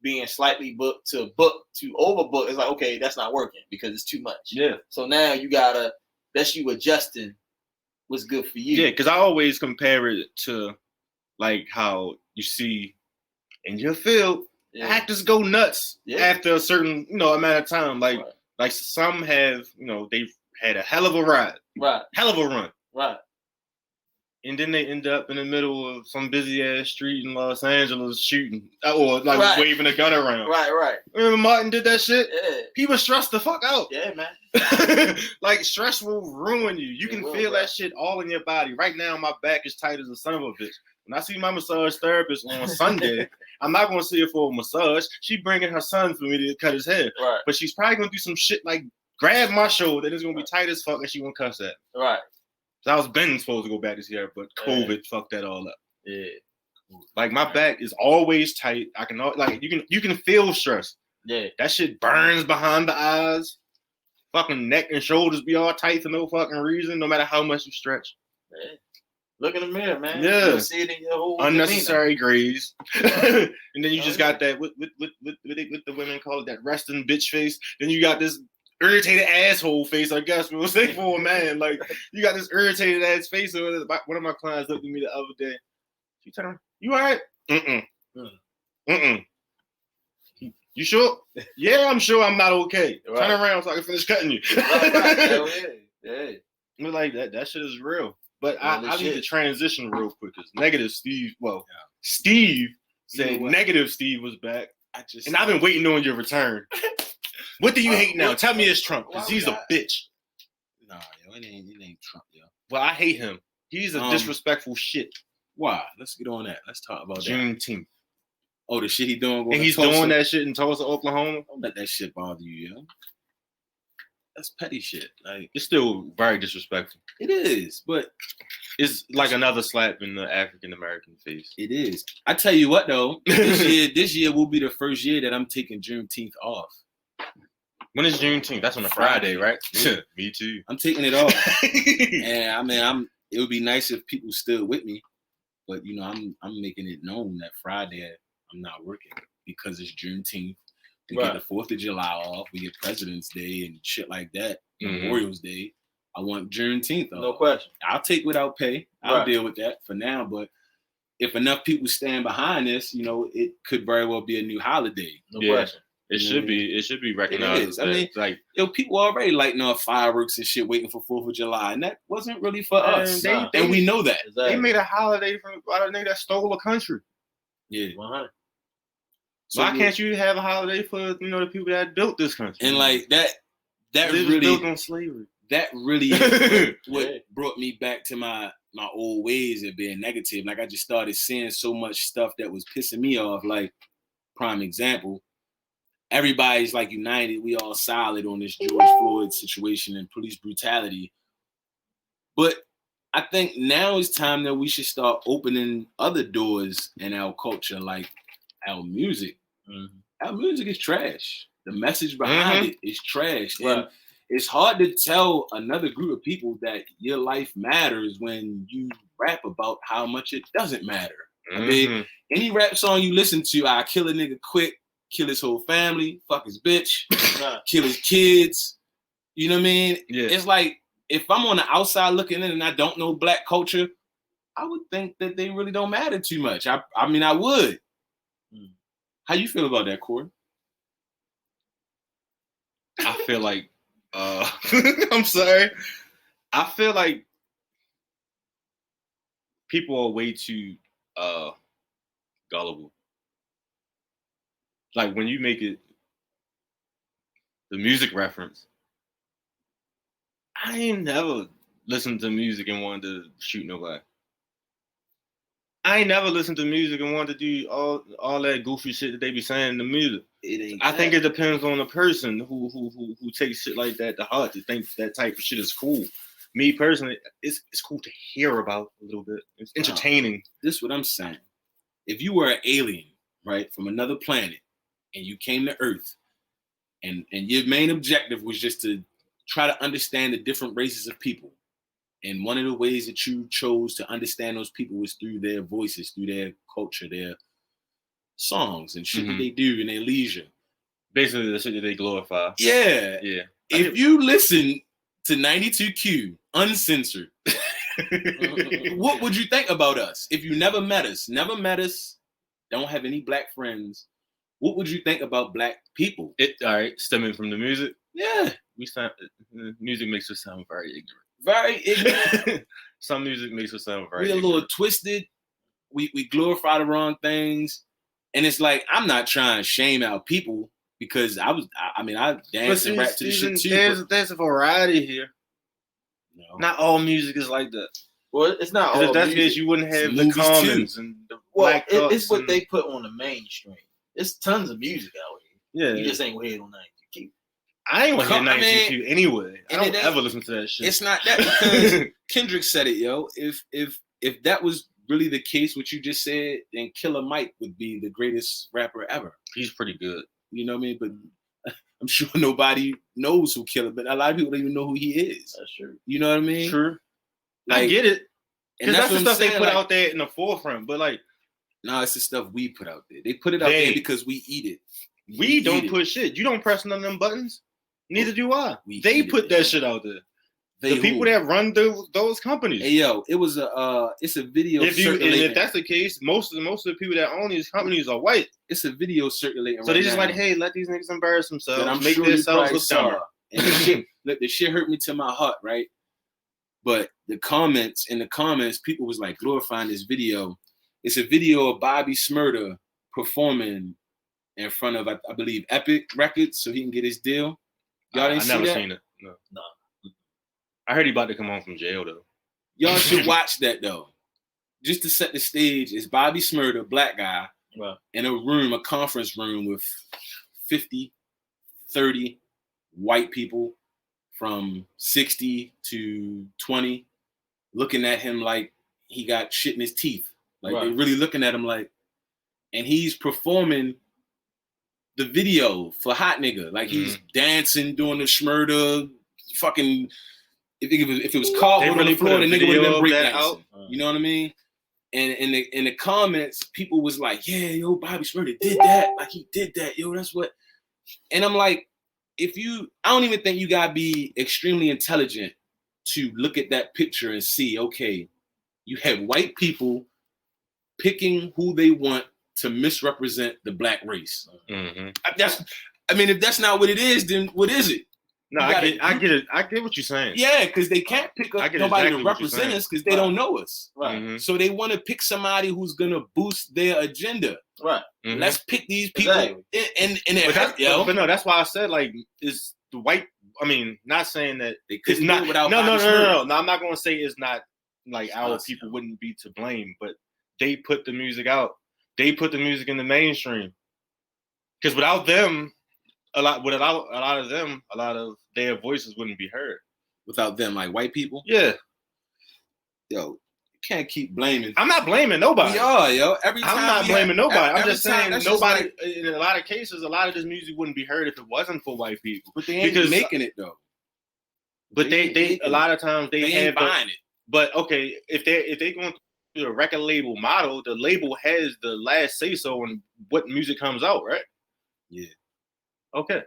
being slightly booked to overbooked, it's like, okay, that's not working because it's too much. Yeah. So now you gotta. That's you adjusting what's good for you. Yeah, because I always compare it to like how you see in your field actors go nuts after a certain amount of time. Like some have they've had a hell of a ride, hell of a run, and then they end up in the middle of some busy ass street in Los Angeles shooting or waving a gun around. Right. Remember Martin did that shit? Yeah. He was stressed the fuck out. Yeah, man. Like stress will ruin you. You can feel that shit all in your body. Right now, my back is tight as a son of a bitch. When I see my massage therapist on Sunday, I'm not going to see her for a massage. She bringing her son for me to cut his hair. Right. But she's probably going to do some shit like grab my shoulder and it's going to be tight as fuck and she won't cuss at me. Right. So I was been supposed to go back this year, but COVID fucked that all up. Yeah. Like my back is always tight. I can you can feel stress. Yeah. That shit burns behind the eyes. Fucking neck and shoulders be all tight for no fucking reason, no matter how much you stretch. Yeah. Look in the mirror, man. Yeah. You see it in your whole unnecessary graze. And then you just got that what the women call it, that resting bitch face. Then you got this irritated asshole face, I guess. We'll say for a man. Like you got this irritated ass face. One of my clients looked at me the other day. She turned around, you all right? You sure? Yeah, I'm sure I'm not okay. Right. Turn around so I can finish cutting you. Right. Yeah. We're like that shit is real. But I need to transition real quick because Negative Steve, Steve said Negative Steve was back. And I've been waiting on your return. What do you hate now? Tell me it's Trump, because he's a bitch. Nah, it ain't Trump, yo. Well, I hate him. He's a disrespectful shit. Why? Let's get on that. Let's talk about Juneteenth. Oh, the shit he doing. And he's doing that shit in Tulsa, Oklahoma. Don't let that shit bother you, yo. That's petty shit. Like it's still very disrespectful. It is, but it's like another slap in the African American face. It is. I tell you what, though, this year will be the first year that I'm taking Juneteenth off. When is Juneteenth? That's on a Friday, right? Yeah. Me too. I'm taking it off. And I mean, it would be nice if people stood with me, but I'm making it known that Friday I'm not working because it's Juneteenth. We get the 4th of July off. We get President's Day and shit like that. Memorial's Day. I want Juneteenth off. No question. I'll take without pay. I'll deal with that for now. But if enough people stand behind this, it could very well be a new holiday. No question. It should be. It should be recognized. I mean, like people already lighting off fireworks and shit, waiting for 4th of July, and that wasn't really for us. And we know that. Exactly. They made a holiday for a nigga that stole a country. Yeah. 100. So why can't you have a holiday for the people that built this country? And like that really was built on slavery. that really is what brought me back to my old ways of being negative. Like I just started seeing so much stuff that was pissing me off. Like prime example, everybody's like united. We all solid on this George Floyd situation and police brutality. But I think now is time that we should start opening other doors in our culture, like our music. Mm-hmm. Our music is trash. The message behind it is trash. Right. And it's hard to tell another group of people that your life matters when you rap about how much it doesn't matter. Mm-hmm. I mean, any rap song you listen to, I kill a nigga quick, kill his whole family, fuck his bitch, kill his kids. You know what I mean? Yeah. It's like, if I'm on the outside looking in and I don't know black culture, I would think that they really don't matter too much. I mean, I would. How you feel about that, Corey? I feel like, I'm sorry. I feel like people are way too gullible. Like when you make it the music reference, I ain't never listened to music and wanted to shoot nobody. I ain't never listened to music and wanted to do all that goofy shit that they be saying in the music. I think it depends on the person who takes shit like that to heart, to think that type of shit is cool. Me personally, it's cool to hear about a little bit. It's entertaining. This is what I'm saying. If you were an alien, right, from another planet, and you came to Earth, and your main objective was just to try to understand the different races of people. And one of the ways that you chose to understand those people was through their voices, through their culture, their songs and shit that they do in their leisure. Basically the shit that they glorify. Yeah. Yeah. If you listen to 92Q uncensored, what would you think about us? If you never met us, don't have any black friends, what would you think about black people? All right, stemming from the music? Yeah. Music makes us sound very ignorant. Very ignorant. Some music makes us sound very ignorant. We're a little twisted. We glorify the wrong things. And it's like, I'm not trying to shame our people because I dance and rap to the shit too. There's a variety here. No. Not all music is like that. Well, it's not all if that's the case, you wouldn't have the Commons and the Black Cups. It's what they put on the mainstream. There's tons of music out here. Yeah. You just ain't gonna hear it on 92Q. I ain't want to hear 92Q anyway. I don't ever listen to that shit. It's not that because Kendrick said it, yo. If that was really the case, what you just said, then Killer Mike would be the greatest rapper ever. He's pretty good. You know what I mean? But I'm sure nobody knows who Killer, but a lot of people don't even know who he is. That's true. You know what I mean? True. Like, I get it. Because that's the stuff they put out there in the forefront. But like, no, it's the stuff we put out there. They put it out there because we eat it. We don't put shit. You don't press none of them buttons. Neither do I. They put that shit out there. The people that run those companies. Hey yo, it's a video. If that's the case, most of the people that own these companies are white. It's a video circulating. So they're just like, hey, let these niggas embarrass themselves. And make themselves look dumb. And the shit hurt me to my heart, right? But in the comments, people was like glorifying this video. It's a video of Bobby Shmurda performing in front of, I believe, Epic Records, so he can get his deal. Y'all didn't see that? I never seen it. No. I heard he about to come home from jail though. Y'all should watch that though. Just to set the stage, it's Bobby Shmurda, black guy, in a conference room with 50, 30 white people from 60 to 20, looking at him like he got shit in his teeth. Like they're really looking at him like, and he's performing the video for Hot Nigga. Like he's dancing, doing the Shmurda, fucking. If it was cardboard on the floor, the nigga would have been breakdancing. You know what I mean? And in the comments, people was like, "Yeah, yo, Bobby Shmurda did that. Like he did that, yo. That's what." And I'm like, I don't even think you gotta be extremely intelligent to look at that picture and see, okay, you have white people picking who they want to misrepresent the black race. Mm-hmm. If that's not what it is, then what is it? No, I get it. I get what you're saying. Yeah, because they can't pick up nobody to represent us because they don't know us. Right. Mm-hmm. So they want to pick somebody who's gonna boost their agenda. Right. Mm-hmm. Let's pick these people. Exactly. And it hurt, yo. But no, that's why I said like is the white I mean, not saying that it's not without no. I'm not going to say it's not like our people wouldn't be to blame, but they put the music out. They put the music in the mainstream. Because without them, a lot of their voices wouldn't be heard. Without them, like white people? Yeah. Yo, you can't keep blaming. I'm not blaming nobody. We are, yo. I'm not blaming nobody. I'm just saying nobody, in a lot of cases, a lot of this music wouldn't be heard if it wasn't for white people. But they ain't making it, though. But they a lot of times they ain't buying it. But okay, if they're going through a record label model, the label has the last say so on what music comes out, right? Yeah. Okay.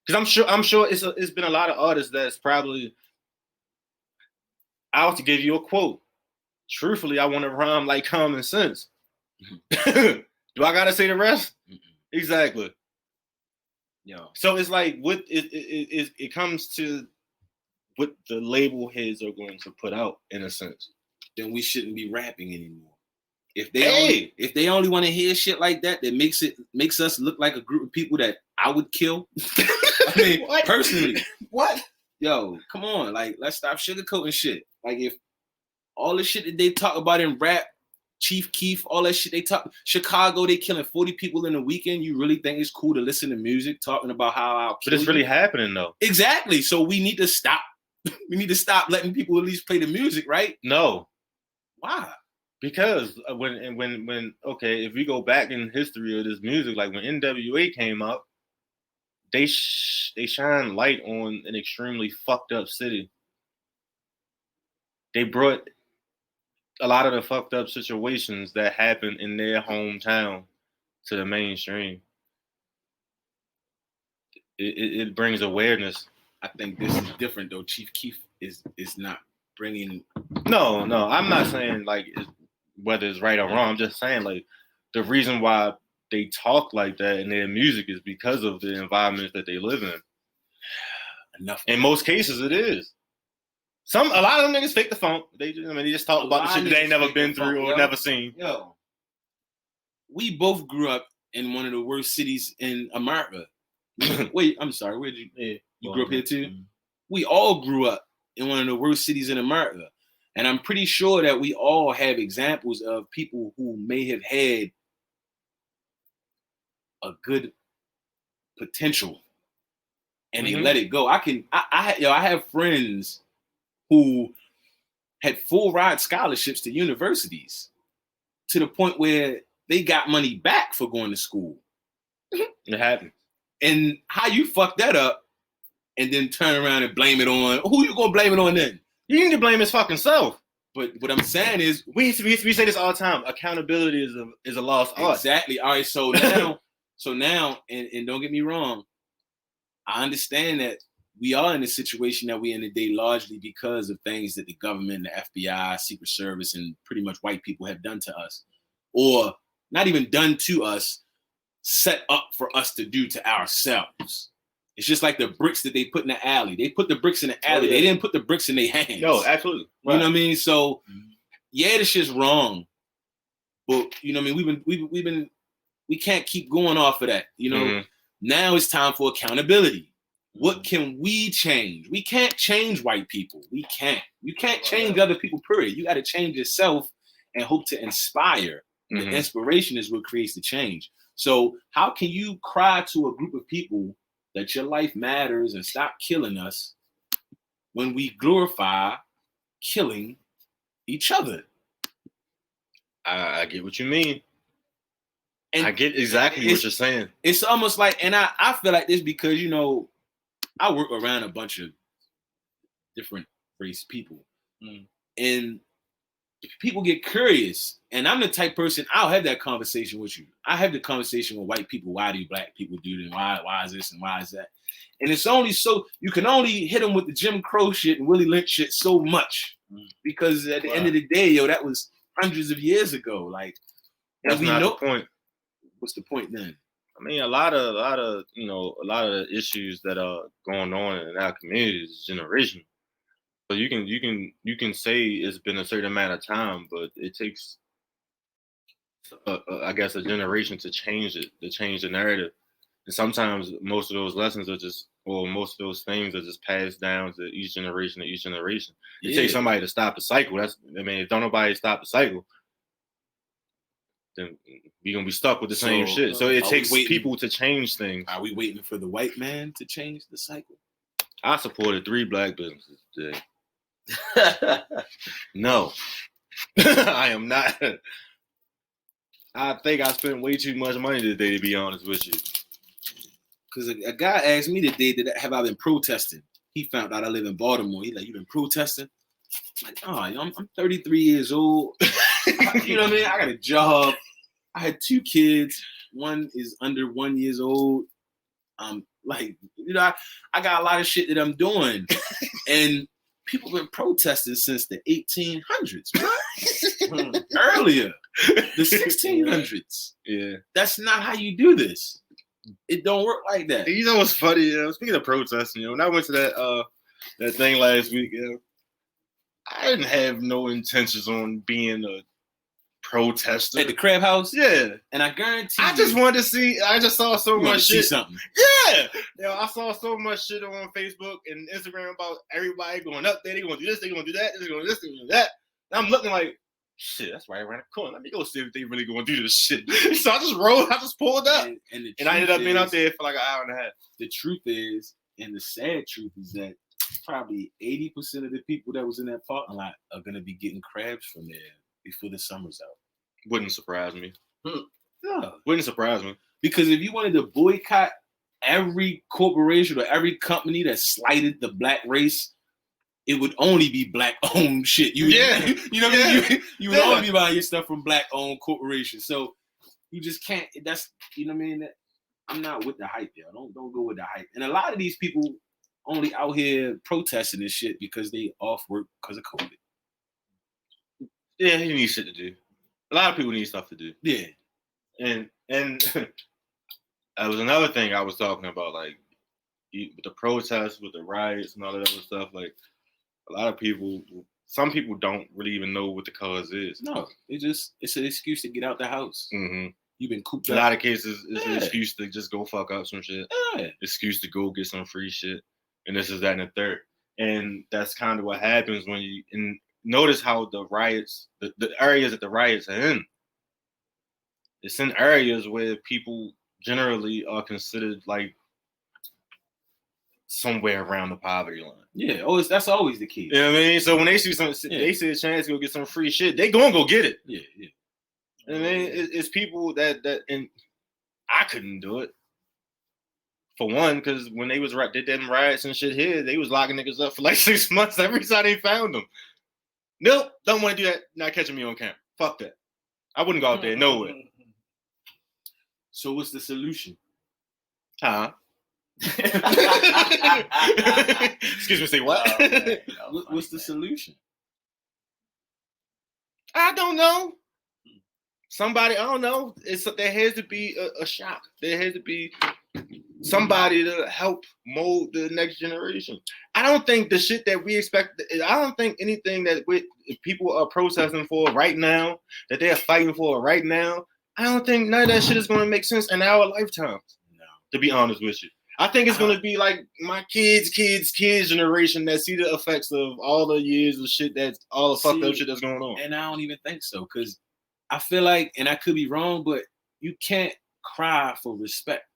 Because I'm sure it's been a lot of artists that's probably out to give you a quote. Truthfully, I want to rhyme like common sense. Do I gotta say the rest? Exactly. Yeah. So it's like what it comes to what the label heads are going to put out, in a sense. Then we shouldn't be rapping anymore. If they only want to hear shit like that makes us look like a group of people that I would kill. I mean, what? Personally. What? Yo, come on. Like, let's stop sugarcoating shit. Like, if all the shit that they talk about in rap, Chief Keef, all that shit they talk, Chicago, they killing 40 people in a weekend. You really think it's cool to listen to music talking about how I'll kill But it's really happening, though. Exactly. So we need to stop. We need to stop letting people at least play the music, right? No. Why? Because when okay, if we go back in history of this music, like when NWA came out, they shine light on an extremely fucked up city. They brought a lot of the fucked up situations that happened in their hometown to the mainstream. It brings awareness. I think this is different though. Chief Keef is not bringing. No, I'm not saying like whether it's right or wrong. I'm just saying like the reason why they talk like that in their music is because of the environment that they live in. Enough. In most cases, it is. A lot of them niggas fake the funk. They just talk about the shit that they ain't never been through or never seen. Yo, we both grew up in one of the worst cities in America. Wait, I'm sorry. Where'd you? Yeah, you grew up here too? Mm-hmm. We all grew up in one of the worst cities in America. And I'm pretty sure that we all have examples of people who may have had a good potential and they let it go. I have friends who had full ride scholarships to universities to the point where they got money back for going to school. It happened. And how you fuck that up and then turn around and blame it on, who you gonna blame it on then? You need to blame his fucking self. But what I'm saying is, we say this all the time. Accountability is a lost art. Exactly. All right. So now, and don't get me wrong, I understand that we are in the situation that we're in today largely because of things that the government, the FBI, Secret Service, and pretty much white people have done to us, or not even done to us, set up for us to do to ourselves. It's just like the bricks that they put in the alley. They put the bricks in the alley. They didn't put the bricks in their hands. No, absolutely. Right. You know what I mean? So, yeah, this shit's wrong. But you know what I mean? We can't keep going off of that. You know, Now it's time for accountability. What can we change? We can't change white people. We can't. You can't change other people, period. You got to change yourself and hope to inspire. The inspiration is what creates the change. So how can you cry to a group of people that your life matters and stop killing us when we glorify killing each other? I get what you mean. And I get exactly what you're saying. It's almost like, and I feel like this because, you know, I work around a bunch of different race people. And if people get curious, and I'm the type person, I'll have that conversation with you. I have the conversation with white people. Why do black people do this? Why is this and why is that? And it's only so, you can only hit them with the Jim Crow shit and Willie Lynch shit so much. Because at the end of the day, yo, that was hundreds of years ago. Like, that's not the point. What's the point then? I mean, a lot of the issues that are going on in our community is generational. So you can say it's been a certain amount of time, but it takes, I guess, a generation to change it, to change the narrative. And sometimes most of those lessons are just, or most of those things are just passed down to each generation to each generation. It takes somebody to stop the cycle. If don't nobody stop the cycle, then we're going to be stuck with the same shit. So it takes people to change things. Are we waiting for the white man to change the cycle? I supported 3 black businesses today. No, I am not. I think I spent way too much money today, to be honest with you. Because a guy asked me today, have I been protesting? He found out I live in Baltimore. He's like, you been protesting? I'm like, oh, I'm 33 years old. You know what I mean? I got a job. I had 2 kids. One is under 1 year old. Like, you know, I got a lot of shit that I'm doing. And people been protesting since the 1800s, right? Earlier, the 1600s. Yeah. That's not how you do this. It don't work like that. You know what's funny? Speaking of protesting, when I went to that thing last week, I didn't have no intentions on being a protester at the Crab House. Yeah, and I guarantee I just wanted to see. I just saw so much shit. See something. Yeah, I saw so much shit on Facebook and Instagram about everybody going up there. They going to do this. They going to do that. They're going to do this. They're going to do that. And I'm looking like, shit, that's right around the corner. Let me go see if they really going to do this shit. So I just pulled up. And I ended up being out there for like an hour and a half. The truth is, and the sad truth is that probably 80% of the people that was in that parking lot are going to be getting crabs from there before the summer's out. Wouldn't surprise me. No. Wouldn't surprise me. Because if you wanted to boycott every corporation or every company that slighted the black race, it would only be black-owned shit. You know what I mean? You would only be buying your stuff from black-owned corporations. So you just can't. That's, you know what I mean? I'm not with the hype, yo. Don't go with the hype. And a lot of these people only out here protesting this shit because they off work because of COVID. Yeah, he needs shit to do. A lot of people need stuff to do. Yeah. And that was another thing I was talking about, like with the protests, with the riots and all that other stuff. Like a lot of people, some people don't really even know what the cause is. No, it's an excuse to get out the house. Mm-hmm. You've been cooped up. A lot of cases, it's an excuse to just go fuck up some shit. Yeah. Excuse to go get some free shit. And this is that and the third. And that's kind of what happens when you notice how the riots, the areas that the riots are in. It's in areas where people generally are considered like somewhere around the poverty line. Yeah, that's always the key. You know what I mean? So when they see they see a chance to go get some free shit, they gonna go get it. Yeah. I mean, it's people that and I couldn't do it. For one, because when they did them riots and shit here, they was locking niggas up for like 6 months every time they found them. Nope, don't want to do that. Not catching me on camera. Fuck that. I wouldn't go out there nowhere. So what's the solution? Huh? Excuse me, say what? What's the solution? I don't know. Somebody, I don't know. There has to be a shock. There has to be somebody to help mold the next generation. I don't think the shit that we expect, I don't think anything that people are protesting for right now, that they're fighting for right now, I don't think none of that shit is going to make sense in our lifetimes. No. To be honest with you. I think it's going to be like my kids' generation that see the effects of all the years of shit all the fucked up shit that's going on. And I don't even think so, because I feel like, and I could be wrong, but you can't cry for respect.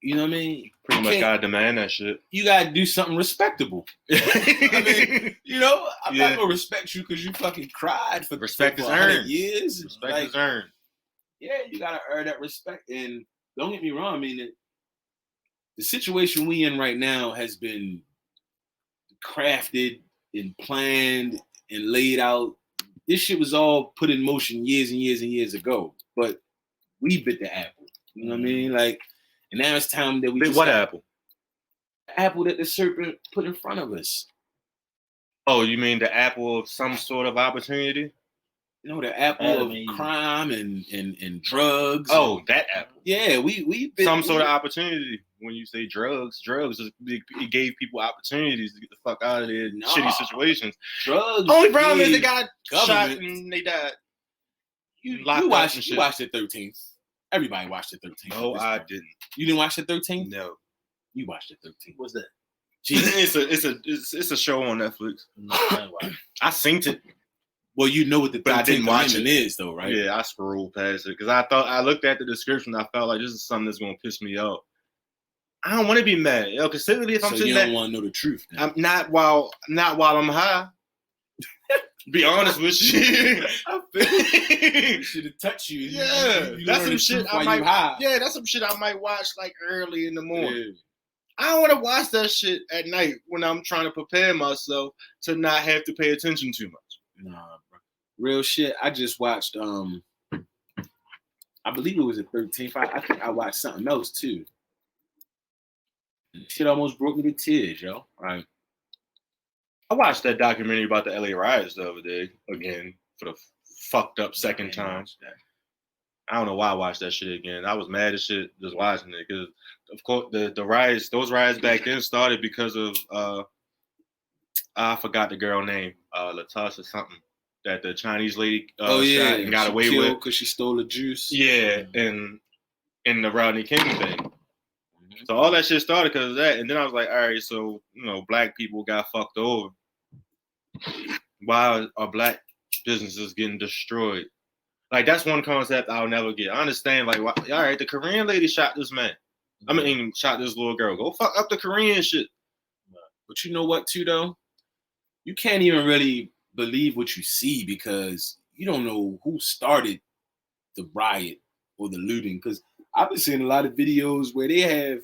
You know what I mean? Pretty much gotta demand that shit. You gotta do something respectable. I mean, you know, I'm not gonna respect you because you fucking cried for respect is earned. Years. Respect is earned. Yeah, you gotta earn that respect. And don't get me wrong, I mean, the situation we in right now has been crafted and planned and laid out. This shit was all put in motion years and years and years ago, but we bit the apple. You know what I mean? Like, and now it's time that we bit what apple? The apple that the serpent put in front of us. Oh, you mean the apple of some sort of opportunity? No, the apple of crime and drugs. Oh, that apple. Yeah, we bit some sort of opportunity. When you say drugs, it gave people opportunities to get the fuck out of their shitty situations. Drugs. Only problem is they got shot and they died. You watched the 13th. Everybody watched the 13th. No, I didn't. You didn't watch the 13th? No. You watched the 13th. What's that? It's a show on Netflix. No, I ain't watch. I synced it. Well, you know what the 13th But I didn't watch Amendment is, though, right? Yeah, I scrolled past it because I looked at the description. I felt like this is something that's gonna piss me off. I don't want to be mad, yo. Because typically, if I'm sitting there, you don't want to know the truth. Then. I'm not while I'm high. Be honest with you. Should have touched you. Yeah, that's some shit I might. Yeah, that's some shit I might watch like early in the morning. Yeah. I don't want to watch that shit at night when I'm trying to prepare myself to not have to pay attention too much. Nah, bro. Real shit. I just watched. I believe it was the 13th. I think I watched something else too. Shit almost broke me to tears, yo. Right. I watched that documentary about the LA riots the other day again for the fucked up second time. I don't know why I watched that shit again. I was mad as shit just watching it because, of course, the riots, those riots back then started because of I forgot the girl name, Latasha something, that the Chinese lady shot and got away with because she stole the juice. Yeah, and in the Rodney King thing. So all that shit started because of that, and then I was like, all right, so black people got fucked over. Why are black businesses getting destroyed? Like, that's one concept I'll never get. I understand, like, all right, the Korean lady shot this man. I mean, shot this little girl. Go fuck up the Korean shit. But you know what, too, though? You can't even really believe what you see because you don't know who started the riot or the looting. Because I've been seeing a lot of videos where they have,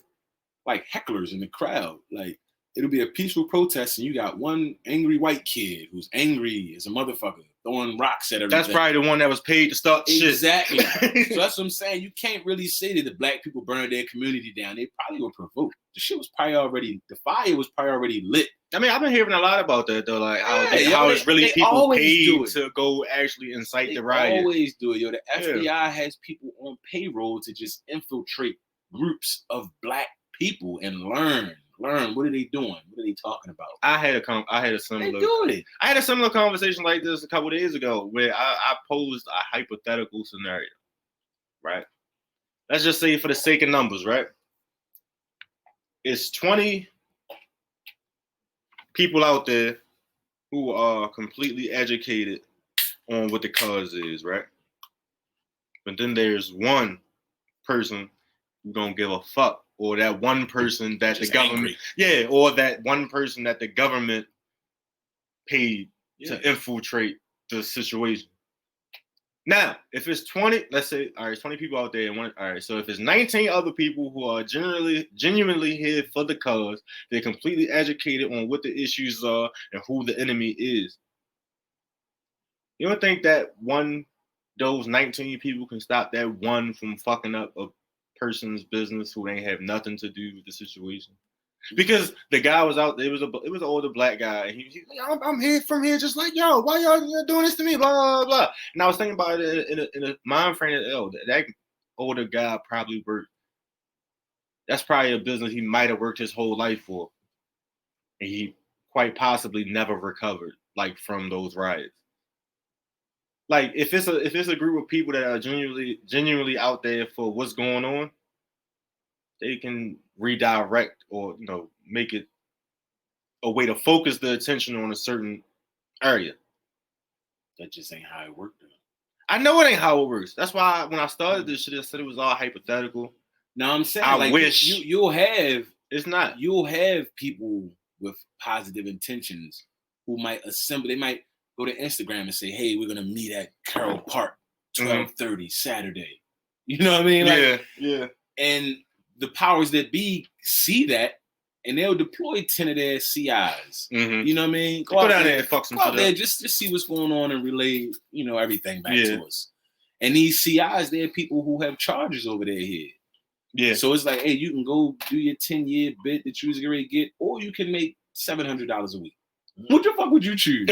like, hecklers in the crowd. Like, it'll be a peaceful protest, and you got one angry white kid who's angry as a motherfucker, throwing rocks at everything. That's probably the one that was paid to start shit. Exactly. So that's what I'm saying. You can't really say that the black people burned their community down. They probably were provoked. The shit was probably the fire was probably already lit. I mean, I've been hearing a lot about that, though, like how it's really people paid to go actually incite the riot. They always do it, yo. The FBI has people on payroll to just infiltrate groups of black people and learn. What are they doing? What are they talking about? I had a similar conversation like this a couple of days ago where I posed a hypothetical scenario, right? Let's just say for the sake of numbers, right? It's 20 people out there who are completely educated on what the cause is, right? But then there's one person who don't give a fuck. Or that one person that the government, or that one person that the government paid to infiltrate the situation. Now, if it's 20, let's say, all right, 20 people out there, and all right, so if it's 19 other people who are genuinely here for the cause, they're completely educated on what the issues are and who the enemy is. You don't think that those 19 people can stop that one from fucking up a person's business who ain't have nothing to do with the situation? Because the guy was out there, it was an older black guy, and he like, I'm here from here just like, yo, why y'all doing this to me, blah, blah, blah. And I was thinking about it in a mind frame that older guy probably worked. That's probably a business he might have worked his whole life for. And he quite possibly never recovered, like, from those riots. Like, if it's a group of people that are genuinely out there for what's going on, they can redirect or make it a way to focus the attention on a certain area. That just ain't how it worked. I know it ain't how it works. That's why when I started this shit, I said it was all hypothetical. No, I'm saying I wish you'll have it's not. You'll have people with positive intentions who might assemble. They might go to Instagram and say, hey, we're going to meet at Carroll Park, 12:30 Saturday. You know what I mean? Like, yeah. And the powers that be see that, and they'll deploy 10 of their CIs. Mm-hmm. You know what I mean? Go down there and fuck some shit up. Just see what's going on and relay, everything back to us. And these CIs, they're people who have charges over their head. Yeah. So it's like, hey, you can go do your 10-year bid that you was going to get, or you can make $700 a week. What the fuck would you choose?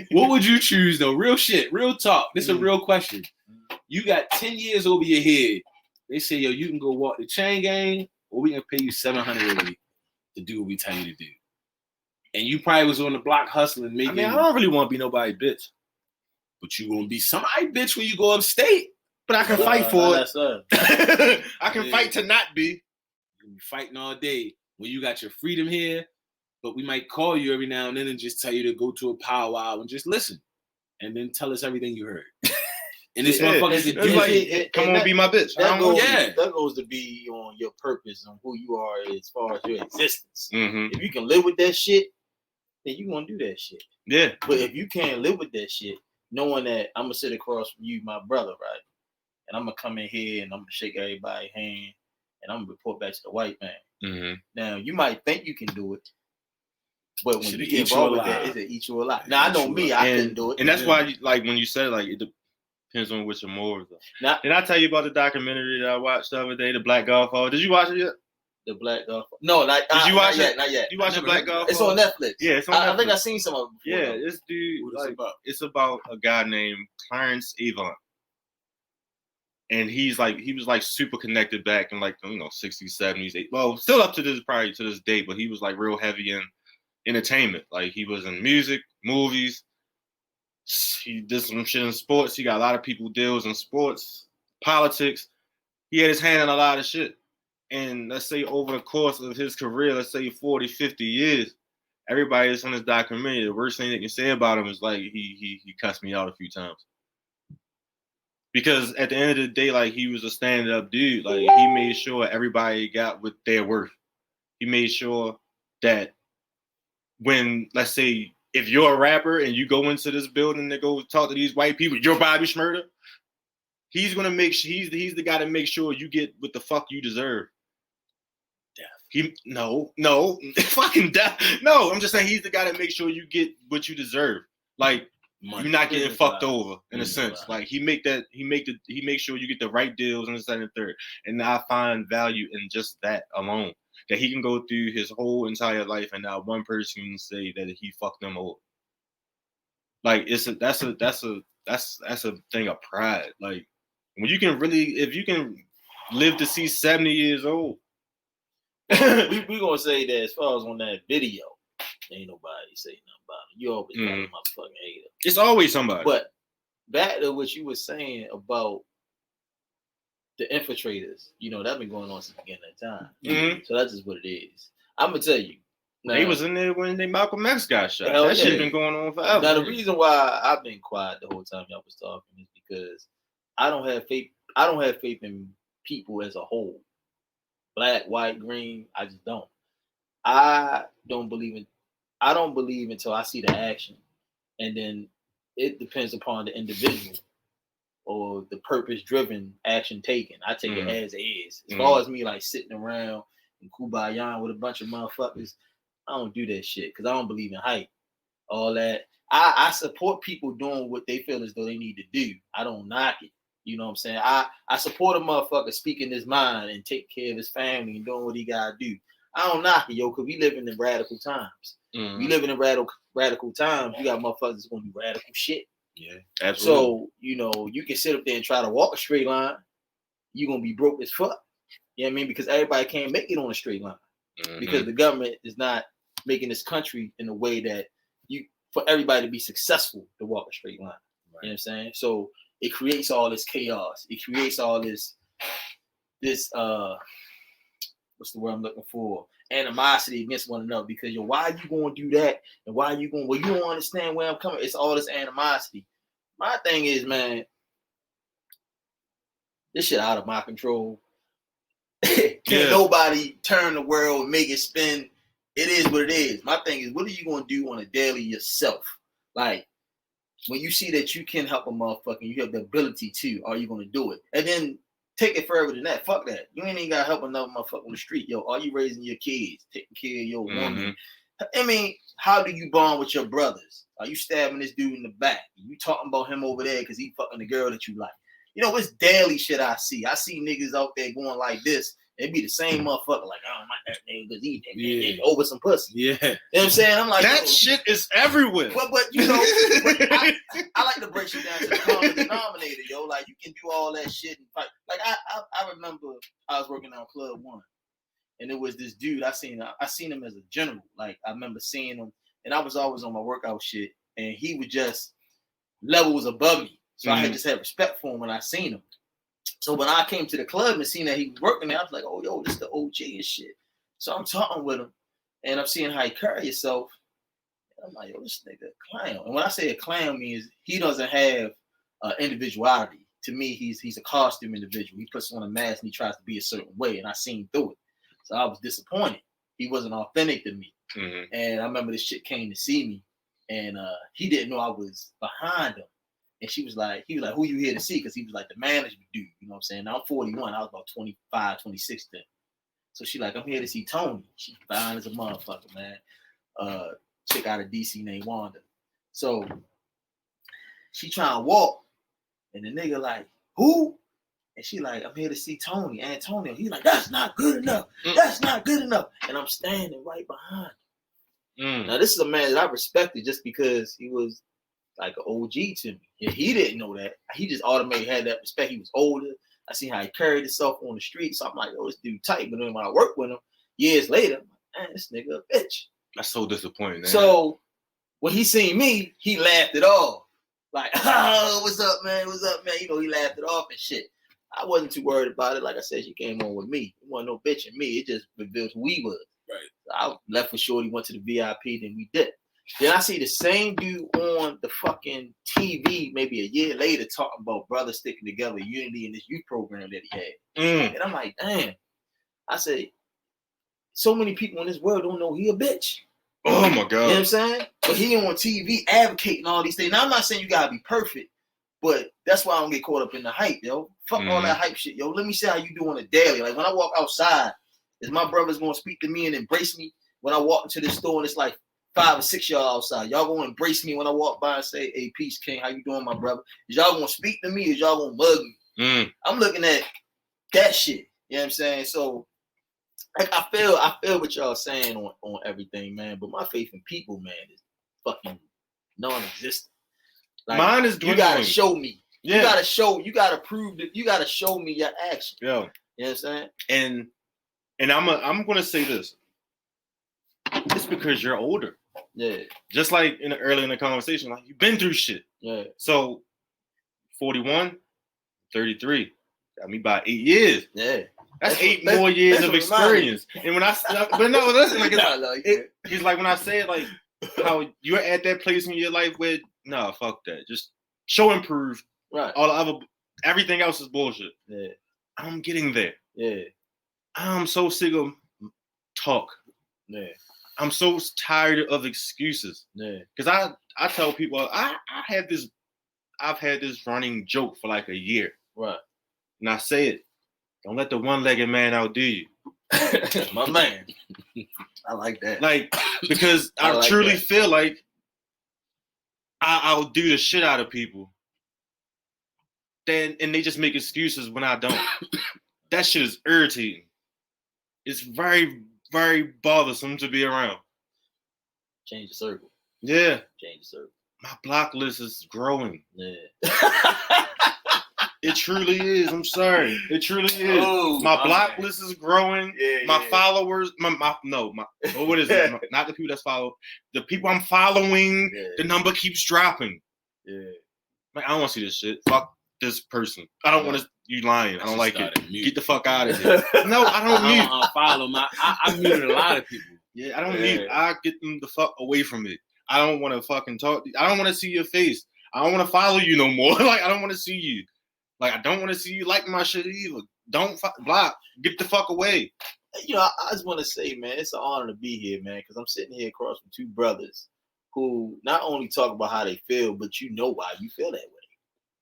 What would you choose, though? Real shit, real talk. This is a real question. You got 10 years over your head. They say, yo, you can go walk the chain gang, or we can pay you $700 a week to do what we tell you to do. And you probably was on the block hustling, making. I don't really want to be nobody bitch. But you gonna be somebody bitch when you go upstate. But I can fight for it. I can Yeah. fight to not be. You be fighting all day when you got your freedom here, but we might call you every now and then and just tell you to go to a powwow and just listen, and then tell us everything you heard. And this motherfucker's come on, be my bitch. That goes to be on your purpose, on who you are as far as your existence. Mm-hmm. If you can live with that shit, then you gonna do that shit. Yeah. But if you can't live with that shit, knowing that I'm gonna sit across from you, my brother, right, and I'm gonna come in here and I'm gonna shake everybody's hand and I'm gonna report back to the white man. Mm-hmm. Now you might think you can do it, but when you get involved with that, it'll eat you alive. Now I know me, I couldn't do it, and that's why, like, when you said like it depends on which your morals are. Now, did I tell you about the documentary that I watched the other day, The Black Godfather? Did you watch it yet? The Black Godfather? No, did you watch it? Not yet. You watched The Black Godfather? It's on Netflix. Yeah, it's on Netflix. I think I've seen some of it before. Yeah, this dude, it's about a guy named Clarence Avant. And he was like super connected back in like, 60s, 70s, 80s. Well, still up to this, probably to this day, but he was like real heavy in entertainment. Like he was in music, movies. He did some shit in sports. He got a lot of people deals in sports, politics. He had his hand in a lot of shit. And let's say over the course of his career, let's say 40, 50 years, everybody that's on this documentary, the worst thing they can say about him is like he cussed me out a few times. Because at the end of the day, like, he was a stand-up dude. Like, he made sure everybody got what they're worth. He made sure that when, let's say, if you're a rapper and you go into this building to go talk to these white people, you're Bobby Shmurda, he's gonna make sure he's the guy to make sure you get what the fuck you deserve. Death. Fucking death. No, I'm just saying he's the guy to make sure you get what you deserve. Like, you're not getting fucked over in a sense. Like he make sure you get the right deals in the second and third. And I find value in just that alone. That he can go through his whole entire life and not one person can say that he fucked them over. Like that's a thing of pride. Like when you can if you can live to see 70 years old. we gonna say that as far as on that video, ain't nobody say nothing about it. You always got a motherfucking hater. It's always somebody. But back to what you were saying about the infiltrators, that's been going on since the beginning of time. Mm-hmm. So that's just what it is. I'm gonna tell you. Now, they was in there when Malcolm X got shot. That shit been going on forever. Now the reason why I've been quiet the whole time y'all was talking is because I don't have faith in people as a whole. Black, white, green, I just don't. I don't believe until I see the action. And then it depends upon the individual or the purpose-driven action taken. I take it as it is. As far as me like sitting around in Kubayan with a bunch of motherfuckers, I don't do that shit because I don't believe in hype. All that. I support people doing what they feel as though they need to do. I don't knock it. You know what I'm saying? I support a motherfucker speaking his mind and take care of his family and doing what he gotta do. I don't knock it, because we living in radical times. Mm-hmm. We living in radical times. You got motherfuckers that's gonna do radical shit. Yeah, absolutely. So, you can sit up there and try to walk a straight line. You're gonna be broke as fuck. You know what I mean? Because everybody can't make it on a straight line. Mm-hmm. Because the government is not making this country in a way that for everybody to be successful to walk a straight line. Right. You know what I'm saying? So it creates all this chaos. It creates all this what's the word I'm looking for? Animosity against one another. Because why are you going to do that? And why are you going? Well, you don't understand where I'm coming. It's all this animosity. My thing is, man, this shit out of my control. Can't nobody turn the world and make it spin. It is what it is. My thing is, what are you going to do on a daily yourself? Like, when you see that you can help a motherfucker, you have the ability to, are you going to do it? And then take it further than that. Fuck that. You ain't even got to help another motherfucker on the street. Yo, are you raising your kids? Taking care of your woman? I mean, how do you bond with your brothers? Are you stabbing this dude in the back? You talking about him over there because he fucking the girl that you like? It's daily shit I see. I see niggas out there going like this. It be the same motherfucker, like, I don't like that nigga because he over some pussy. Yeah. You know what I'm saying? I'm like, that shit is everywhere. But I like to break shit down to the common denominator, yo. Like, you can do all that shit and fight. Like, I remember I was working on Club One, and it was this dude I seen him as a general. Like, I remember seeing him, and I was always on my workout shit, and he was just levels above me. So I just had respect for him when I seen him. So when I came to the club and seen that he was working there, I was like, oh, yo, this the OG and shit. So I'm talking with him, and I'm seeing how he carry himself. And I'm like, yo, this nigga a clown. And when I say a clown means he doesn't have individuality. To me, he's a costume individual. He puts on a mask and he tries to be a certain way, and I seen through it. So I was disappointed. He wasn't authentic to me. Mm-hmm. And I remember this chick came to see me, and he didn't know I was behind him. And he was like, who you here to see? Because he was like the management dude, you know what I'm saying? Now I'm 41. I was about 25, 26 then. So she like, I'm here to see Tony. She's fine as a motherfucker, man. Chick out of DC named Wanda. So she trying to walk, and the nigga like, who? And she like, I'm here to see Tony, Antonio. He like, that's not good enough. That's not good enough. And I'm standing right behind him. Now this is a man that I respected just because he was like an OG to me. And he didn't know that. He just automatically had that respect. He was older. I seen how he carried himself on the street. So I'm like, oh, this dude tight. But then when I worked with him years later, I'm like, man, this nigga a bitch. That's so disappointing, man. So when he seen me, he laughed it off. Like, oh, what's up, man? What's up, man? You know, he laughed it off and shit. I wasn't too worried about it. Like I said, she came on with me. It wasn't no bitch in me. It just revealed who we was. Right. So I left with Shorty, went to the VIP, then we did. Then I see the same dude on the fucking TV maybe a year later talking about brothers sticking together, unity in this youth program that he had. And I'm like, damn. I said, so many people in this world don't know he a bitch. Oh my God. You know what I'm saying? But he on TV advocating all these things. Now I'm not saying you gotta be perfect, but that's why I don't get caught up in the hype, yo. Fuck all that hype shit, yo. Let me see how you do on a daily. Like when I walk outside, is my brothers gonna speak to me and embrace me when I walk into the store and it's like 5 or 6 y'all outside? Y'all gonna embrace me when I walk by and say, hey, peace, King, how you doing, my brother? Is y'all gonna speak to me or is y'all gonna mug me? I'm looking at that shit. You know what I'm saying? So like I feel what y'all saying on everything, man. But my faith in people, man, is fucking non-existent. Like, mine is dwindling. You gotta show me. Yeah. You gotta prove that. You gotta show me your action. Yeah. You know what I'm saying? And I'm gonna say this. It's because you're older. Yeah. Just like early in the conversation, like you've been through shit. Yeah. So 41, 33. Got me by 8 years. Yeah. That's 8 more years of experience. And when but no, listen, like he's like when I say it, like how you're at that place in your life where fuck that. Just show and prove. Right. Everything else is bullshit. Yeah. I'm getting there. Yeah. I'm so sick of talk. Yeah. I'm so tired of excuses. Yeah. Because I tell people I've had this running joke for like a year. Right. And I say it. Don't let the one-legged man outdo you. My man. I like that. Like, because I like truly feel like I'll do the shit out of people. And they just make excuses when I don't. That shit is irritating. It's very, very bothersome to be around. Change the circle. Yeah. Change the circle. My block list is growing. Yeah. It truly is. I'm sorry. It truly is. Oh, my block list is growing. Yeah, my followers, what is it? Not the people that's follow. The people I'm following, the number keeps dropping. Yeah. Like, I don't want to see this shit. Fuck this person. I don't want to. You lying. I don't like it. Get the fuck out of here. No, I don't mute. I muted a lot of people. Yeah, I don't mute. I get them the fuck away from it. I don't want to fucking talk. I don't want to see your face. I don't want to follow you no more. Like, I don't want to see you. Like, I don't want to see you like my shit either. Don't block. Get the fuck away. You know, I just want to say, man, it's an honor to be here, man, because I'm sitting here across from two brothers who not only talk about how they feel, but you know why you feel that way.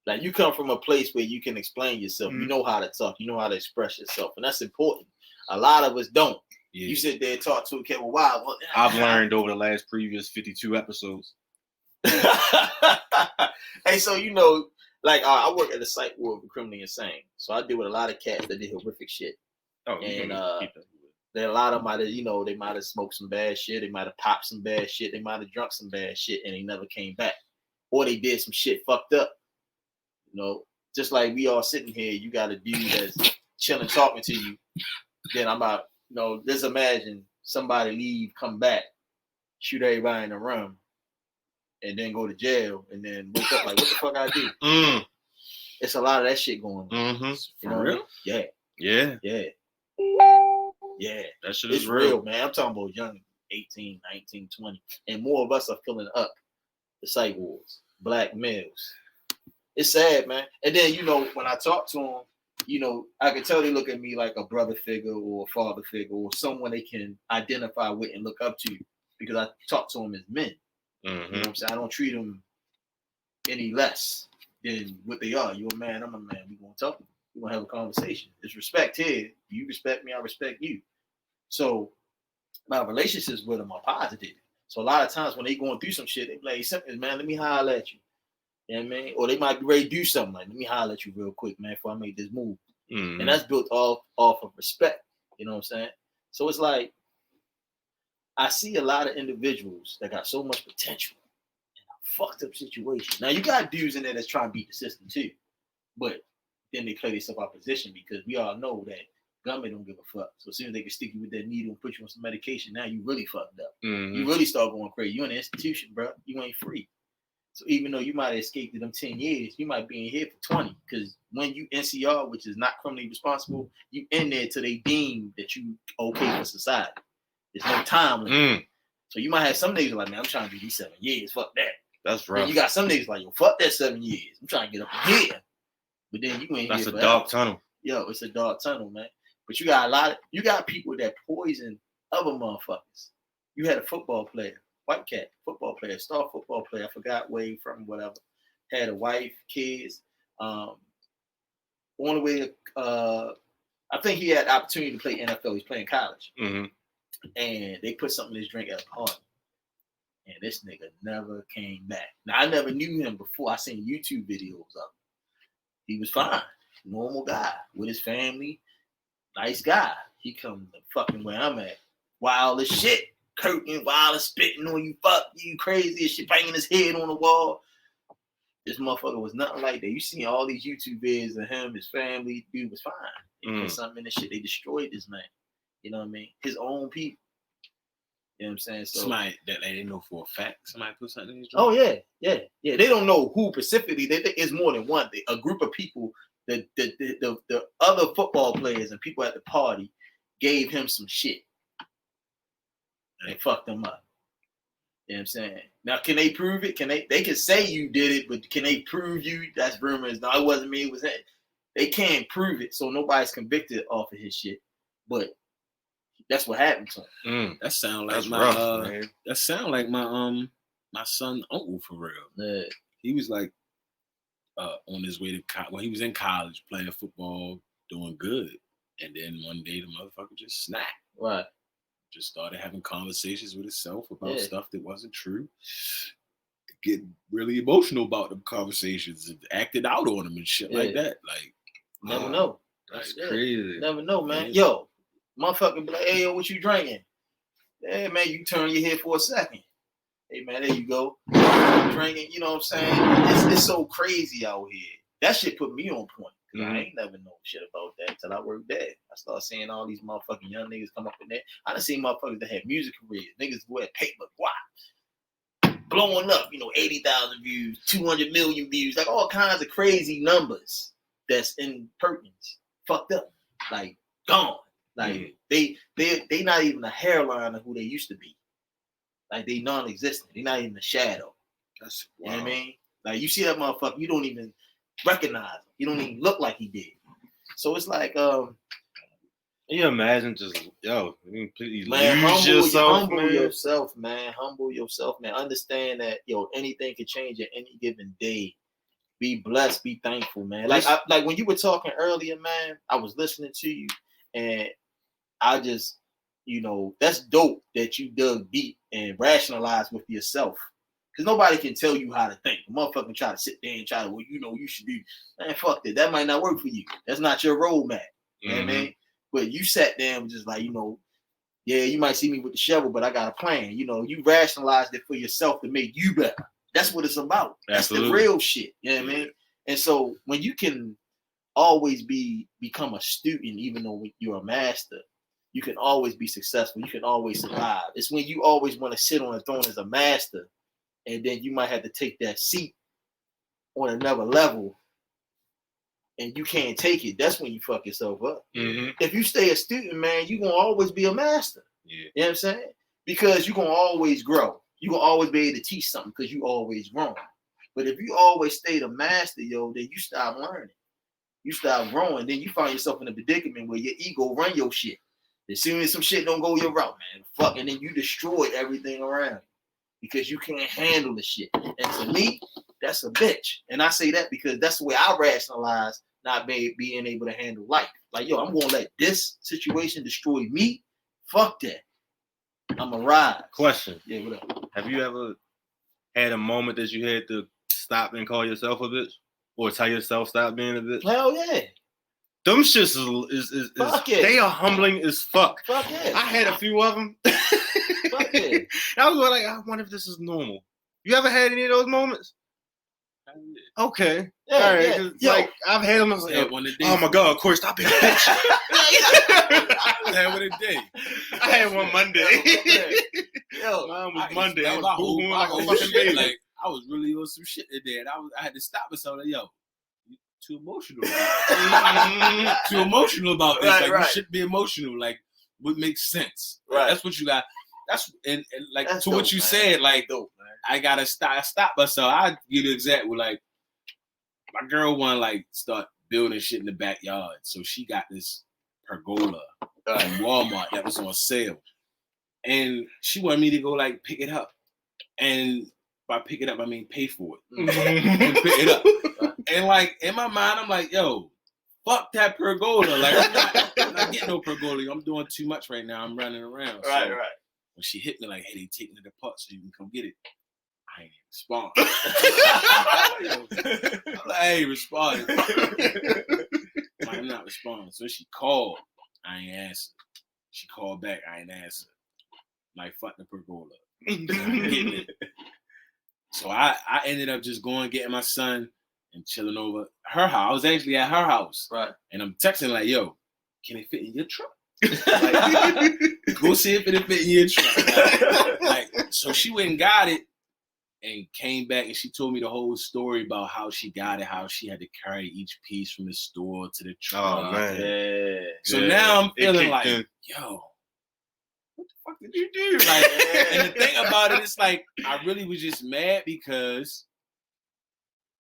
Like, you come from a place where you can explain yourself. Mm-hmm. You know how to talk. You know how to express yourself. And that's important. A lot of us don't. Yeah. You sit there and talk to a kid. Well, why? Well, I've learned over the previous 52 episodes. Hey, so, you know, like, I work at a site ward for criminally insane. So I deal with a lot of cats that did horrific shit. Oh, and there are a lot of them they might have smoked some bad shit. They might have popped some bad shit. They might have drunk some bad shit and they never came back. Or they did some shit fucked up. You know, just like we all sitting here, you got a dude that's chilling, talking to you. Then I'm out, let's imagine somebody leave, come back, shoot everybody in the room, and then go to jail, and then wake up like, what the fuck I do? It's a lot of that shit going on. Mm-hmm. For real? Yeah. Yeah. Yeah. Yeah. That shit It's is real, man. I'm talking about young 18, 19, 20. And more of us are filling up the psych wards. Black males. It's sad, man. And then, when I talk to them, I can tell they look at me like a brother figure or a father figure or someone they can identify with and look up to because I talk to them as men. Mm-hmm. You know what I'm saying? I don't treat them any less than what they are. You're a man, I'm a man. We're going to talk. We're going to have a conversation. There's respect here. You respect me, I respect you. So my relationships with them are positive. So a lot of times when they going through some shit, they be like, "Simpkins, man, let me holler at you." You know what I mean? Or they might be ready to do something like, "Let me holler at you real quick, man, before I make this move." Mm-hmm. And that's built off of respect. You know what I'm saying? So it's like, I see a lot of individuals that got so much potential in a fucked up situation. Now, you got dudes in there that's trying to beat the system too. But then they play themselves opposition because we all know that government don't give a fuck. So as soon as they can stick you with that needle and put you on some medication, now you really fucked up. Mm-hmm. You really start going crazy. You in an institution, bro. You ain't free. So even though you might have escaped them 10 years, you might be in here for 20. Because when you NCR, which is not criminally responsible, you in there till they deem that you okay for society. There's no time limit. So you might have some niggas like, "Man, I'm trying to do these 7 years. Fuck that." That's rough. And you got some niggas like, "Yo, fuck that 7 years. I'm trying to get up in here." But then you ain't That's here a forever. dark tunnel. Yo, it's a dark tunnel, man. But you got people that poison other motherfuckers. You had a football player, white cat, football player, star football player. I forgot where he from, whatever. Had a wife, kids. On the way to, I think he had the opportunity to play NFL. He's playing college. Mm-hmm. And they put something in his drink at a party. And this nigga never came back. Now, I never knew him before. I seen YouTube videos of him. He was fine. Normal guy with his family. Nice guy. He come the fucking where I'm at. Wild as shit. Curtain, wild as spitting on you. Fuck you, crazy as shit. Banging his head on the wall. This motherfucker was nothing like that. You see all these YouTube videos of him, his family. Dude was fine. They put something in this shit. They destroyed this man. You know what I mean? His own people. You know what I'm saying? So somebody that they know for a fact, somebody put something in his drink. Oh yeah. They don't know who specifically. They think it's more than one. A group of people. The other football players and people at the party gave him some shit and fucked him up. You know what I'm saying? Now, can they prove it? They can say you did it, but can they prove you? That's rumors. No, it wasn't me. It was him. They can't prove it, so nobody's convicted off of his shit. But that's what happened to him. That sound like that's my rough, man. That sound like my son uncle for real. Yeah. He was like on his way to when he was in college playing football, doing good, and then one day the motherfucker just snapped. Right. Just started having conversations with himself about stuff that wasn't true. Get really emotional about them conversations and acted out on them and shit like that. Like, never know. That's crazy. Never know, man. Yo, motherfucker be like, "Hey, yo, what you drinking?" Hey, man, you turn your head for a second. Hey, man, there you go. Drinking, you know what I'm saying? It's so crazy out here. That shit put me on point. Cause I ain't never know shit about that until I worked there. I started seeing all these motherfucking young niggas come up in there. I done seen motherfuckers that had music careers. Niggas who had paper, blowing up, 80,000 views, 200 million views, like all kinds of crazy numbers that's in Perkins. Fucked up. Like, gone. Like, they not even a hairline of who they used to be. Like, they non-existent. They not even a shadow. That's wild. You know what I mean? Like, you see that motherfucker, you don't even recognize him. You don't even look like he did. So it's like, can you imagine just, completely lose yourself, humble yourself, man. Humble yourself, man. Understand that, anything can change at any given day. Be blessed, be thankful, man. Like when you were talking earlier, man, I was listening to you, and I just, that's dope that you dug deep and rationalized with yourself. Because nobody can tell you how to think. The motherfucker try to sit there and try to, you should do. Man, fuck that. That might not work for you. That's not your roadmap. You know what I mean? But you sat there and was just like, you might see me with the shovel, but I got a plan. You rationalized it for yourself to make you better. That's what it's about. Absolutely. That's the real shit. You know what I mean? And so when you can always become a student, even though you're a master, you can always be successful. You can always survive. It's when you always want to sit on a throne as a master, and then you might have to take that seat on another level and you can't take it, that's when you fuck yourself up. Mm-hmm. If you stay a student, man, you're going to always be a master. Yeah. You know what I'm saying? Because you're going to always grow. You're going to always be able to teach something because you always growing. But if you always stay the master, yo, then you stop learning. You stop growing. Then you find yourself in a predicament where your ego run your shit. As soon as some shit don't go your route, man, fuck, and then you destroy everything around you because you can't handle the shit. And to me, that's a bitch. And I say that because that's the way I rationalize not being able to handle life. Like, yo, I'm going to let this situation destroy me. Fuck that. I'm a ride. Question. Yeah, what up? Have you ever had a moment that you had to stop and call yourself a bitch? Or tell yourself stop being a bitch? Hell yeah. Them shits is they are humbling as fuck. Fuck yeah. I had a few of them. Fuck yeah. I was like, I wonder if this is normal. You ever had any of those moments? Okay. Yeah, all right. yeah. Like I've had them. I was like, oh my god, Corey, stop being a bitch. I had one a day. I had one Monday. Yo, mine was Monday. I was my booing like a whole fucking shit, baby. like I was really on some shit today, and I had to stop myself. Like, yo, you too emotional. Too emotional about this. Right, like you shouldn't be emotional. Like what makes sense. Right. That's what you got. That's and like that's to dope, what you man. said. Like dope, man. I gotta stop myself. I give you an example. Like my girl want to like start building shit in the backyard, so she got this pergola from Walmart that was on sale, and she wanted me to go like pick it up, and by pick it up I mean pay for it. And pick it up, and like in my mind I'm like, yo, fuck that pergola. Like I'm not getting no pergola. I'm doing too much right now. I'm running around. Right, so, right. when she hit me like, hey, they taking it apart so you can come get it. I ain't respond. I'm like, I ain't responding. I'm not responding. So she called. I ain't answer. She called back. I ain't answer. Like, fuck the pergola. So I ended up just going, getting my son and chilling over her house. I was actually at her house. Right. And I'm texting like, yo, can it fit in your truck? Like, go see if it fit in your truck. Like, so she went and got it and came back and she told me the whole story about how she got it, how she had to carry each piece from the store to the truck. Oh man. Yeah. So now I'm feeling like, yo, what the fuck did you do? Like, and the thing about it is like, I really was just mad because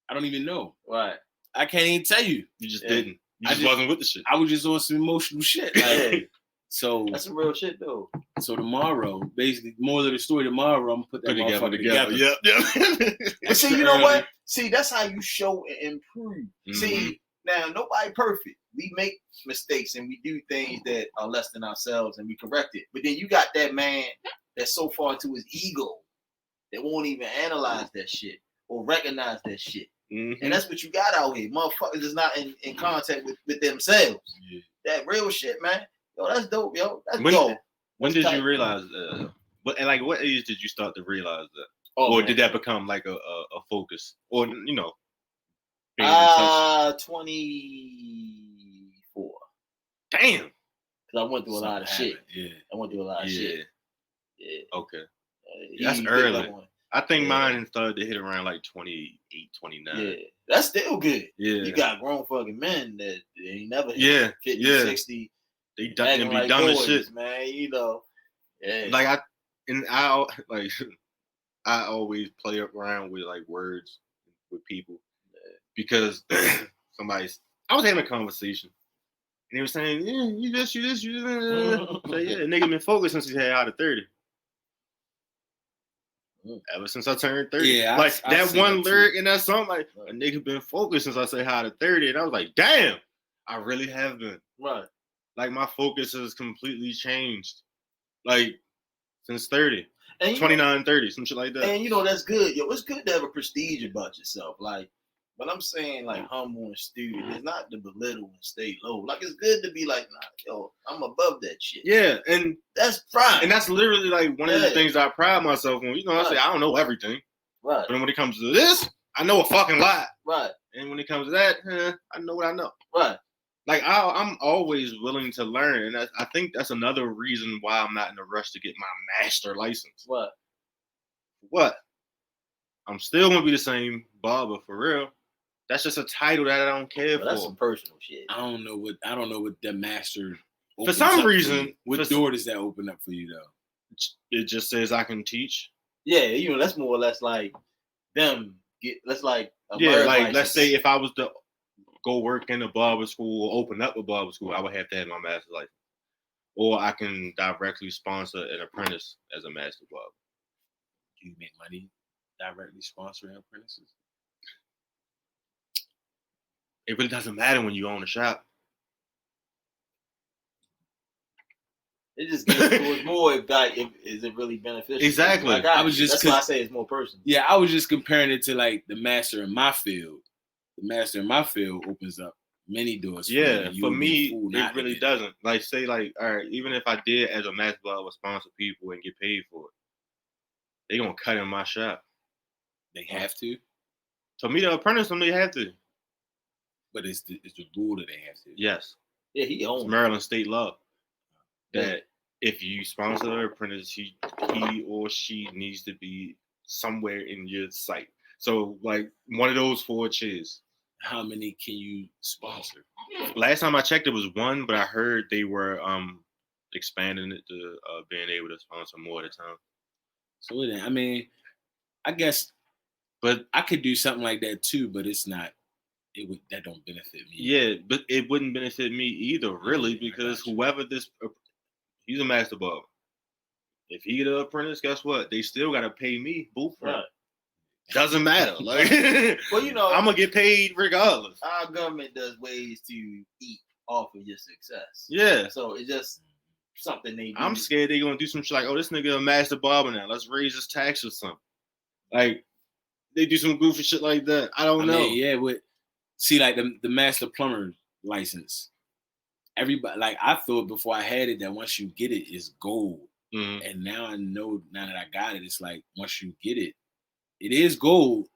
I don't even know. Right. I can't even tell you. You just didn't. You just wasn't with the shit. I was just on some emotional shit. Like, so that's some real shit though. So tomorrow, basically, more of the story tomorrow, I'm gonna put that motherfucker together. Yep. But see, you know what? See, that's how you show and improve. Mm-hmm. See, now nobody perfect. We make mistakes and we do things that are less than ourselves and we correct it. But then you got that man that's so far into his ego that won't even analyze that shit or recognize that shit. Mm-hmm. And that's what you got out here. Motherfuckers is not in contact with themselves. Yeah. That real shit, man. Yo, that's dope, yo. That's dope. When did you realize what age did you start to realize that? Oh, or man. did that become like a focus? Or, you know, 24. Damn. Because I went through a lot of shit. Yeah. I went through a lot of shit. Yeah. Okay. That's early. I think Yeah. mine started to hit around like 28, 29. Yeah. That's still good. Yeah. You got grown fucking men that they ain't never hit Yeah. 50, Yeah. 60. They be dumb like as boys, shit. Man, you know. Yeah. Like I always play around with like words with people because I was having a conversation and he was saying, yeah, you this. So yeah, nigga been focused since he had out of 30. Ever since I turned 30. Yeah, like I that one that lyric and that song, like a nigga been focused since I say hi to 30. And I was like, damn, I really have been. Right. Like my focus has completely changed. Like since 30. And 29, 30, some shit like that. And you know, that's good. Yo, it's good to have a prestige about yourself. Like, when I'm saying like humble and stupid, it's not to belittle and stay low. Like, it's good to be like, nah, yo, I'm above that shit. Yeah, and that's pride. And that's literally like one of the things I pride myself on. You know, I say I don't know everything. Right. But when it comes to this, I know a fucking lot. Right. And when it comes to that, I know what I know. Right. Like I'm always willing to learn, and I think that's another reason why I'm not in a rush to get my master license. What? I'm still gonna be the same barber for real. That's just a title that I don't care for. That's some personal shit. I don't know what the master. For some reason, what door does that open up for you though? It just says I can teach. Yeah, that's more or less like them. Let's like let's say if I was to go work in a barber school or open up a barber school, I would have to have my master's license. Or I can directly sponsor an apprentice as a master barber. Do you make money directly sponsoring apprentices? It really doesn't matter when you own a shop. It just gets towards more if is it really beneficial? Exactly. Like that's why I say it's more personal. Yeah, I was just comparing it to like the master in my field. The master in my field opens up many doors. For me, it really doesn't. Like, say, like, all right, even if I did as a master barber sponsor people and get paid for it, they gonna cut in my shop. They have to. For me to apprentice them, they have to. But it's the rule that they have to. Yes. Yeah, he owns Maryland state law that if you sponsor an apprentice, he or she needs to be somewhere in your site. So, like, one of those 4 chairs. How many can you sponsor? Last time I checked, it was 1, but I heard they were expanding it to being able to sponsor more at a time. So, I mean, I guess, but I could do something like that too, but it's not. That don't benefit me. Yeah, but it wouldn't benefit me either, really, because whoever he's a master barber. If he the apprentice, guess what? They still gotta pay me. Boo for it. Doesn't matter. Like, well, I'm gonna get paid regardless. Our government does ways to eat off of your success. Yeah. So it's just something they do. I'm scared they're gonna do some shit like, oh, this nigga a master barber now. Let's raise his tax or something. Like, they do some goofy shit like that. I don't know. See, like the master plumber license. Everybody, like, I thought before I had it that once you get it, it's gold. Mm-hmm. And now I know, now that I got it, it's like once you get it, it is gold,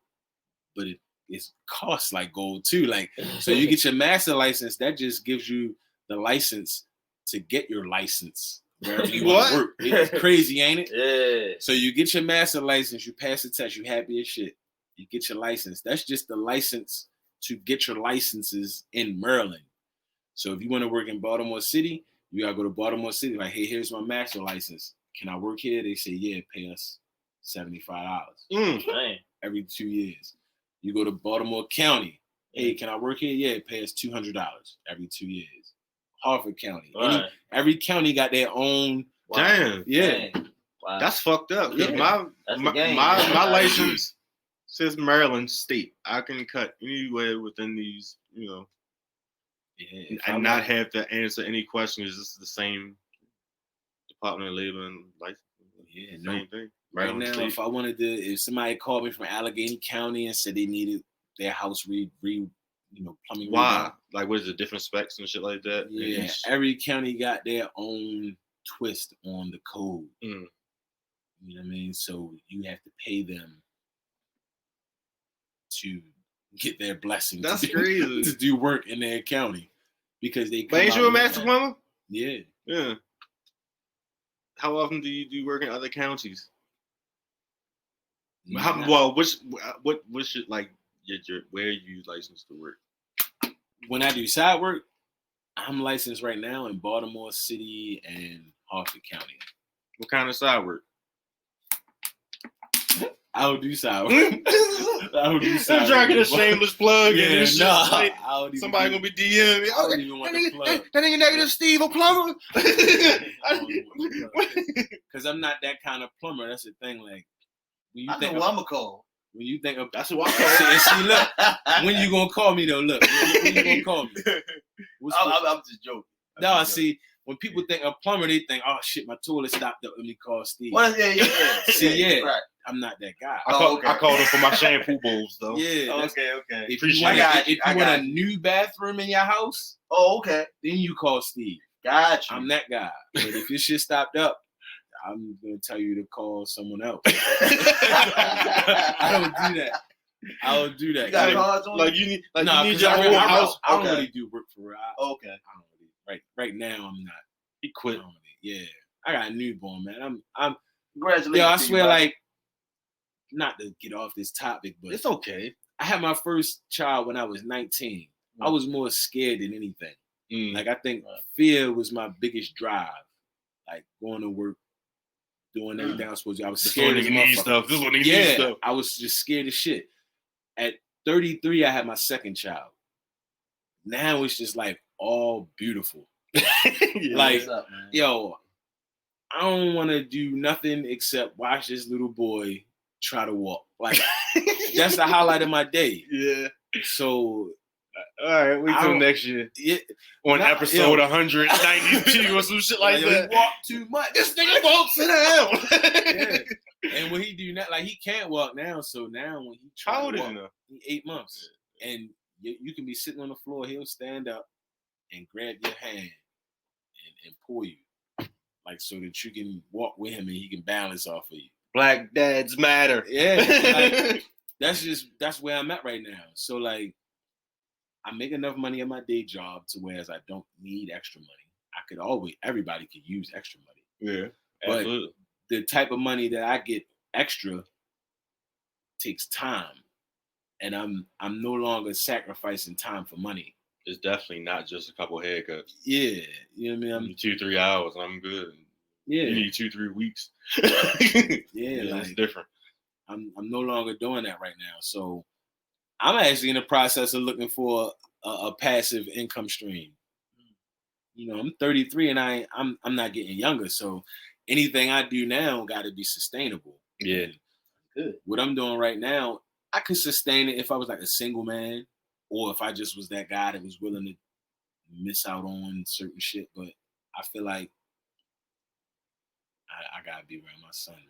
but it costs like gold too. Like, so you get your master license, that just gives you the license to get your license wherever you want to work. It's crazy, ain't it? Yeah. So you get your master license, you pass the test, you happy as shit. You get your license. That's just the license to get your licenses in Maryland. So if you want to work in Baltimore City, you gotta go to Baltimore City. Like, hey, here's my master license. Can I work here? They say, yeah, pay us $75 every 2 years. You go to Baltimore County. Hey, can I work here? Yeah, pay us $200 every 2 years. Harford County. Every county got their own. Damn. Yeah. Wow. That's fucked up. Yeah. My license says Maryland State. I can cut anywhere within these, and not have to answer any questions. This is the same Department of Labor and license. Yeah, same thing. Right now, State. If somebody called me from Allegheny County and said they needed their house plumbing. Why? Like, what is the different specs and shit like that? Yeah, every county got their own twist on the code. Mm. You know what I mean? So you have to pay them to get their blessing. That's crazy. To do work in their county because they. But ain't you a master plumber? Yeah. Yeah. How often do you do work in other counties? What should like where are you licensed to work? When I do side work, I'm licensed right now in Baltimore City and Harford County. What kind of side work? I would do side work. I'm trying to get a shameless plug. Yeah, somebody gonna be DMing me. I don't even want to plug. That nigga Negative Steve a plumber. Because I'm not that kind of plumber. That's the thing. Like, when you I know who I'm gonna call. When you think of that's who I'm calling. See, look. When you gonna call me though? Look. When you gonna call me? I'm just joking. No, see. When people think of plumber, they think, "Oh shit, my toilet stopped up. Let me call Steve." Well, yeah. See, right. I'm not that guy. I called him for my shampoo bowls, though. Yeah. Okay. If you want a new bathroom in your house, okay, then you call Steve. Gotcha. I'm that guy. But if your shit stopped up, I'm gonna tell you to call someone else. I don't do that. I don't do that. You got cards on? Like you need your whole house. I don't really do work for real. Okay. I don't really. Right now, I'm not. He quit. Yeah. I got a newborn, man. I'm Congratulations. Yeah, I swear, like, not to get off this topic, but it's okay. I had my first child when I was 19. I was more scared than anything. Like, I think fear was my biggest drive. Like, going to work, doing everything I was supposed to do. I was scared as motherfucker. This one need stuff. I was just scared as shit. At 33, I had my second child. Now it's just like all beautiful. Like, up, yo, I don't want to do nothing except watch this little boy try to walk. Like, that's the highlight of my day. Yeah. So, all right, wait till next year. Yeah, on episode 192 or some shit like that. He walked too much. This nigga walks in the hell. And when he do not, like, he can't walk now. So now when he try to walk, he 8 months, and you can be sitting on the floor. He'll stand up and grab your hand and pull you, like, so that you can walk with him and he can balance off of you. Black dads matter. Yeah, like, that's where I'm at right now. So, like, I make enough money at my day job to whereas I don't need extra money. Everybody could use extra money. Yeah, absolutely. But the type of money that I get extra takes time, and I'm no longer sacrificing time for money. It's definitely not just a couple haircuts. Yeah, you know what I mean. 2-3 hours, I'm good. Yeah, you need 2-3 weeks. Yeah, like, it's different. I'm no longer doing that right now, so I'm actually in the process of looking for a passive income stream. You know, I'm 33 and I'm not getting younger, so anything I do now got to be sustainable. Yeah, good. What I'm doing right now, I could sustain it if I was like a single man, or if I just was that guy that was willing to miss out on certain shit. But I feel like I gotta be around my son, man.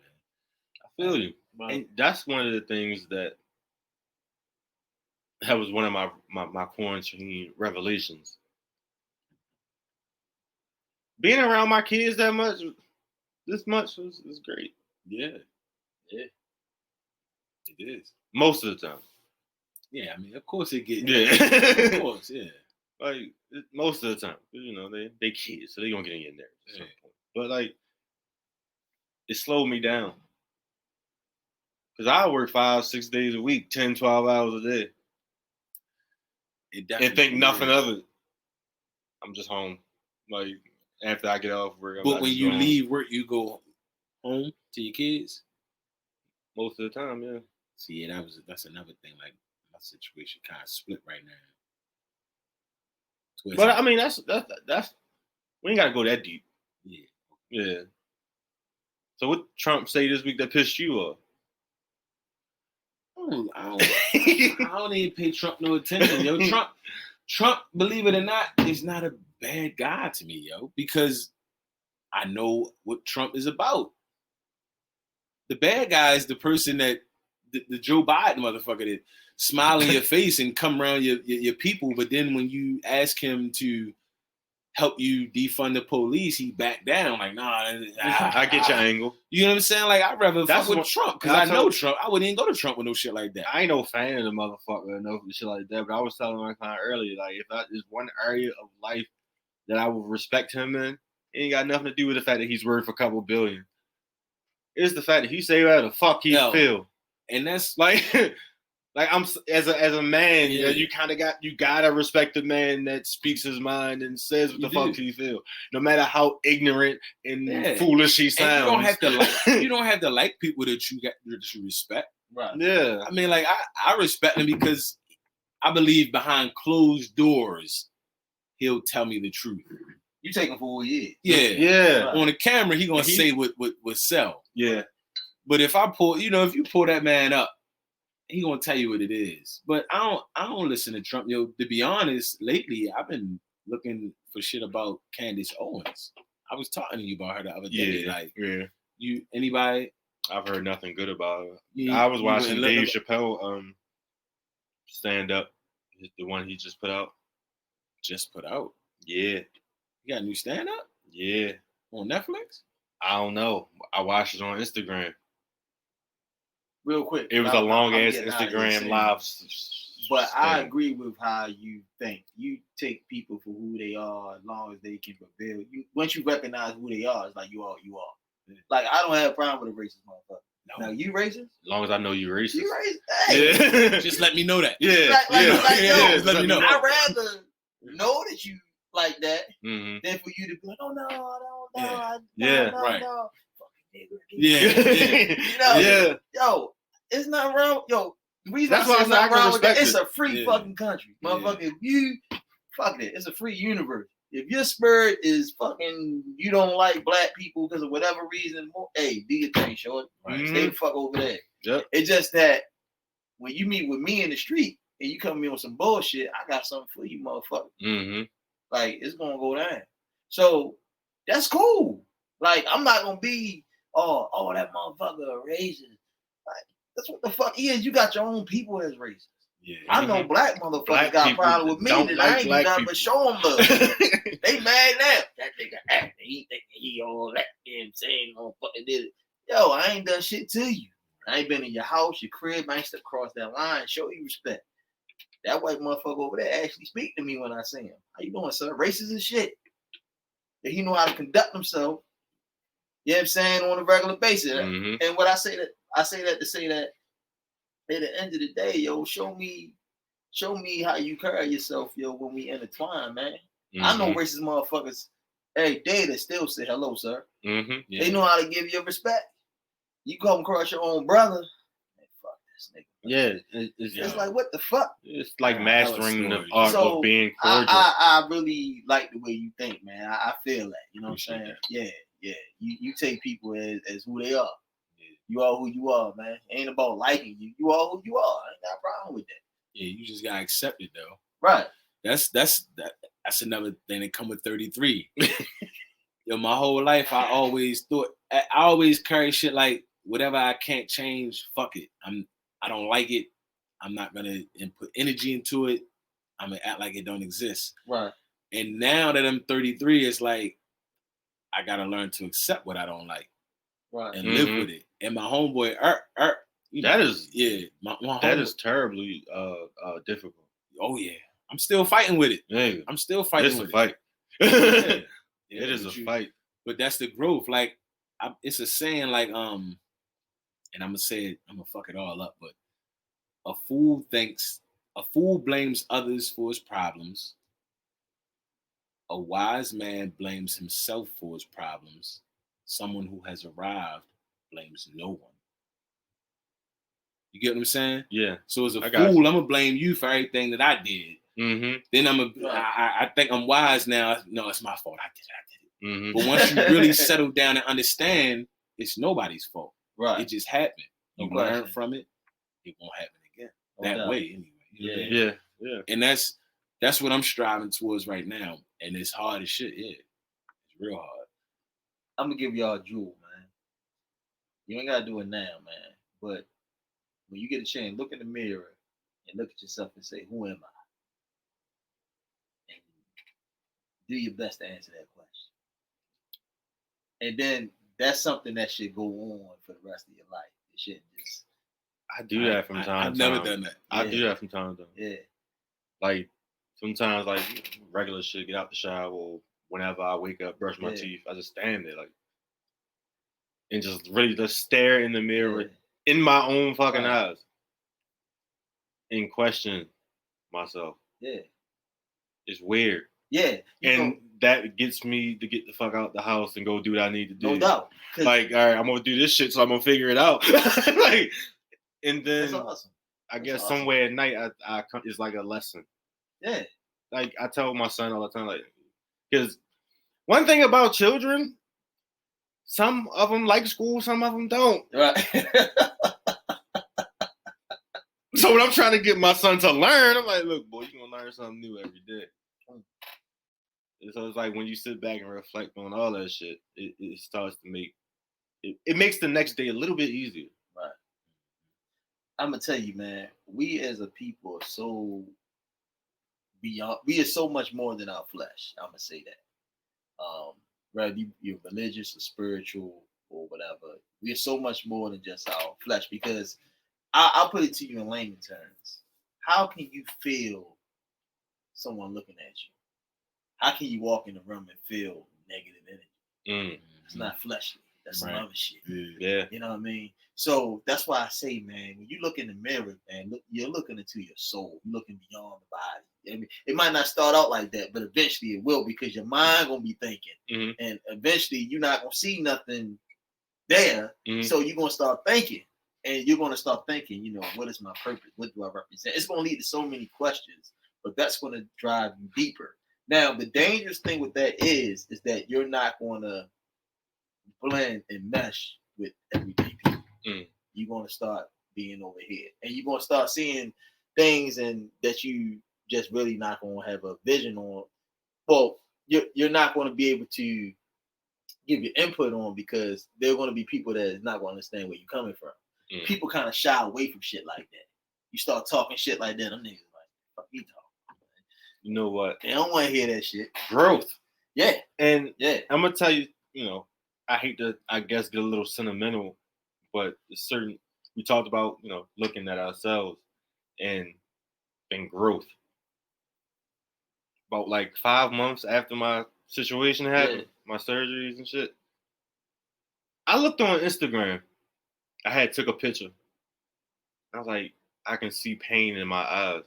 I feel you, and that's one of the things that was one of my quarantine revelations. Being around my kids this much is great. Yeah. It is. Most of the time. Yeah, I mean, of course it gets. Yeah. Of course, yeah. Like, most of the time, you know, they kids, so they gonna get in your nerves at some point. But, like, it slowed me down. Because I work 5-6 days a week, 10-12 hours a day. And think nothing of it. I'm just home. Like, after I get off work. But when you leave work, you go home to your kids? Most of the time, yeah. See, yeah, that's another thing. Like, my situation kind of split right now. But I mean, that's we ain't gotta go that deep. Yeah. Yeah. So what Trump say this week that pissed you off? I don't even pay Trump no attention, yo. Trump, believe it or not, is not a bad guy to me, yo, because I know what Trump is about. The bad guy is the person that the Joe Biden motherfucker that smile in your face and come around your people, but then when you ask him to help you defund the police, he back down. Like, nah, I get your angle. You know what I'm saying? Like, I'd rather fuck with Trump because I know Trump. I wouldn't even go to Trump with no shit like that. I ain't no fan of the motherfucker or no shit like that, but I was telling my client earlier, like, if there's one area of life that I would respect him in, it ain't got nothing to do with the fact that he's worth a couple billion. It's the fact that he say whatever the fuck he feel. And that's like like I'm as a man, yeah. You kind of gotta respect the man that speaks his mind and says what the fuck he feel, no matter how ignorant and foolish he sounds. And you don't have to like people that you respect. Right. Yeah. I mean, like I respect him because I believe behind closed doors, he'll tell me the truth. You take him for what he is. Yeah. Yeah. On the camera, he gonna say what sell. Yeah. But if you pull that man up, he gonna tell you what it is. But I don't listen to Trump. Yo, to be honest, lately I've been looking for shit about Candace Owens. I was talking to you about her the other day. Anybody? I've heard nothing good about her. I was watching Dave Chappelle stand up, the one he just put out. Just put out? Yeah. You got a new stand up? Yeah. On Netflix? I don't know. I watched it on Instagram. Real quick. It was a long ass Instagram live. But I agree with how you think. You take people for who they are as long as they can fulfill. Once you recognize who they are, it's like you are. Like, I don't have a problem with a racist motherfucker. No, you racist? As long as I know you racist. You racist? Hey. Yeah. Just let me know that. Yeah. Just let me know. I'd rather know that you like that than for you to be like, oh no, Right. no. Fucking nigga. Yeah. Yo, it's not wrong. Yo, the reason That's why why it's not wrong with that, it. it's a free fucking country. Motherfucker, if you fuck it, it's a free universe. If your spirit is fucking, you don't like black people because of whatever reason, hey, do your thing, short. Right. Stay the fuck over there. Yep. It's just that when you meet with me in the street and you come to me with some bullshit, I got something for you, motherfucker. Like, it's gonna go down. So that's cool. Like, I'm not gonna be, oh, that motherfucker racist. Like, that's what the fuck he is. You got your own people that's racist. Yeah. I know black motherfuckers got a problem with me that I ain't do nothing but show them love. They mad now. That nigga acting. He thinking he all that. You know what I'm saying? Fucking did it. Yo, I ain't done shit to you. I ain't been in your house, your crib. I ain't stepped across that line. Show you respect. That white motherfucker over there actually speak to me when I see him. How you doing, sir? Racist as shit. If he know how to conduct himself, you know what I'm saying, on a regular basis. And what I say that to say that at the end of the day, yo, show me how you carry yourself, yo, when we intertwine, man. I know racist motherfuckers every day that still say hello, sir. They know how to give you respect. You come across your own brother, man, fuck this nigga. Yeah, it's like, what the fuck? It's like mastering the art of being cordial. I really like the way you think, man. I feel that. You know what I'm saying? That. Yeah. You take people as who they are. You are who you are, man. It ain't about liking you. You are who you are. I ain't got a problem with that. Yeah, you just gotta accept it though. Right. That's another thing that come with 33. Yo, my whole life I always carry shit like whatever I can't change, fuck it. I don't like it. I'm not gonna put energy into it. I'm gonna act like it don't exist. Right. And now that I'm 33, it's like I gotta learn to accept what I don't like. Right. And live with it. And my homeboy, that is that is terribly difficult. Oh yeah, I'm still fighting with it. Yeah. I'm still fighting with it. Fight. Yeah. It is a fight. But that's the growth. Like it's a saying, like and I'm gonna say it. I'm gonna fuck it all up. But a fool blames others for his problems. A wise man blames himself for his problems. Someone who has arrived blames no one. You get what I'm saying? Yeah. So as a fool, I'm gonna blame you for everything that I did. Then I think I'm wise now. No, it's my fault. I did it. But once you really settle down and understand, it's nobody's fault. Right. It just happened. You learn from it. It won't happen again. That way, anyway. You know Yeah. And that's what I'm striving towards right now. And it's hard as shit. Yeah. It's real hard. I'm gonna give y'all a jewel, man. You ain't gotta do it now, man. But when you get a chance, look in the mirror and look at yourself and say, who am I? And do your best to answer that question. And then that's something that should go on for the rest of your life. It shouldn't just. I do that from time to time. I've never done that. I do that from time to time. Yeah. Like sometimes, like regular shit, get out the shower, or whenever I wake up, brush my teeth, I just stand there, like, and just really just stare in the mirror in my own fucking eyes and question myself. Yeah. It's weird. Yeah. And that gets me to get the fuck out the house and go do what I need to do. No doubt. Like, all right, I'm gonna do this shit, so I'm gonna figure it out. Like, and then that's awesome. I guess somewhere at night, I it's like a lesson. Yeah. Like I tell my son all the time, like, because one thing about children, some of them like school, some of them don't. Right. So when I'm trying to get my son to learn, I'm like, look, boy, you're gonna learn something new every day. And so it's like when you sit back and reflect on all that shit, it starts to make it makes the next day a little bit easier. Right. I'm gonna tell you, man, we as a people are so beyond. We are so much more than our flesh. I'm gonna say that. Whether you're religious or spiritual or whatever, we are so much more than just our flesh. Because I'll put it to you in layman terms. How can you feel someone looking at you? How can you walk in the room and feel negative energy? It's not fleshly. That's some other shit. Yeah. You know what I mean? So that's why I say, man, when you look in the mirror, man, you're looking into your soul. You're looking beyond the body. I mean, it might not start out like that, but eventually it will because your mind gonna be thinking, and eventually you're not gonna see nothing there. So you're gonna start thinking, and you're gonna start thinking, what is my purpose? What do I represent? It's gonna lead to so many questions, but that's gonna drive you deeper. Now, the dangerous thing with that is that you're not gonna blend and mesh with everyday people. You're gonna start being over here, and you're gonna start seeing things and that you just really not gonna have a vision on. Well, you're not gonna be able to give your input on because there are gonna be people that is not gonna understand where you're coming from. People kind of shy away from shit like that. You start talking shit like that, them niggas like, fuck you talking. You know what? They don't want to hear that shit. Growth. Yeah. And I'm gonna tell you, I hate to, I guess, get a little sentimental, but it's certain. We talked about, looking at ourselves and growth. About like 5 months after my situation happened, my surgeries and shit, I looked on Instagram. I had took a picture. I was like, I can see pain in my eyes.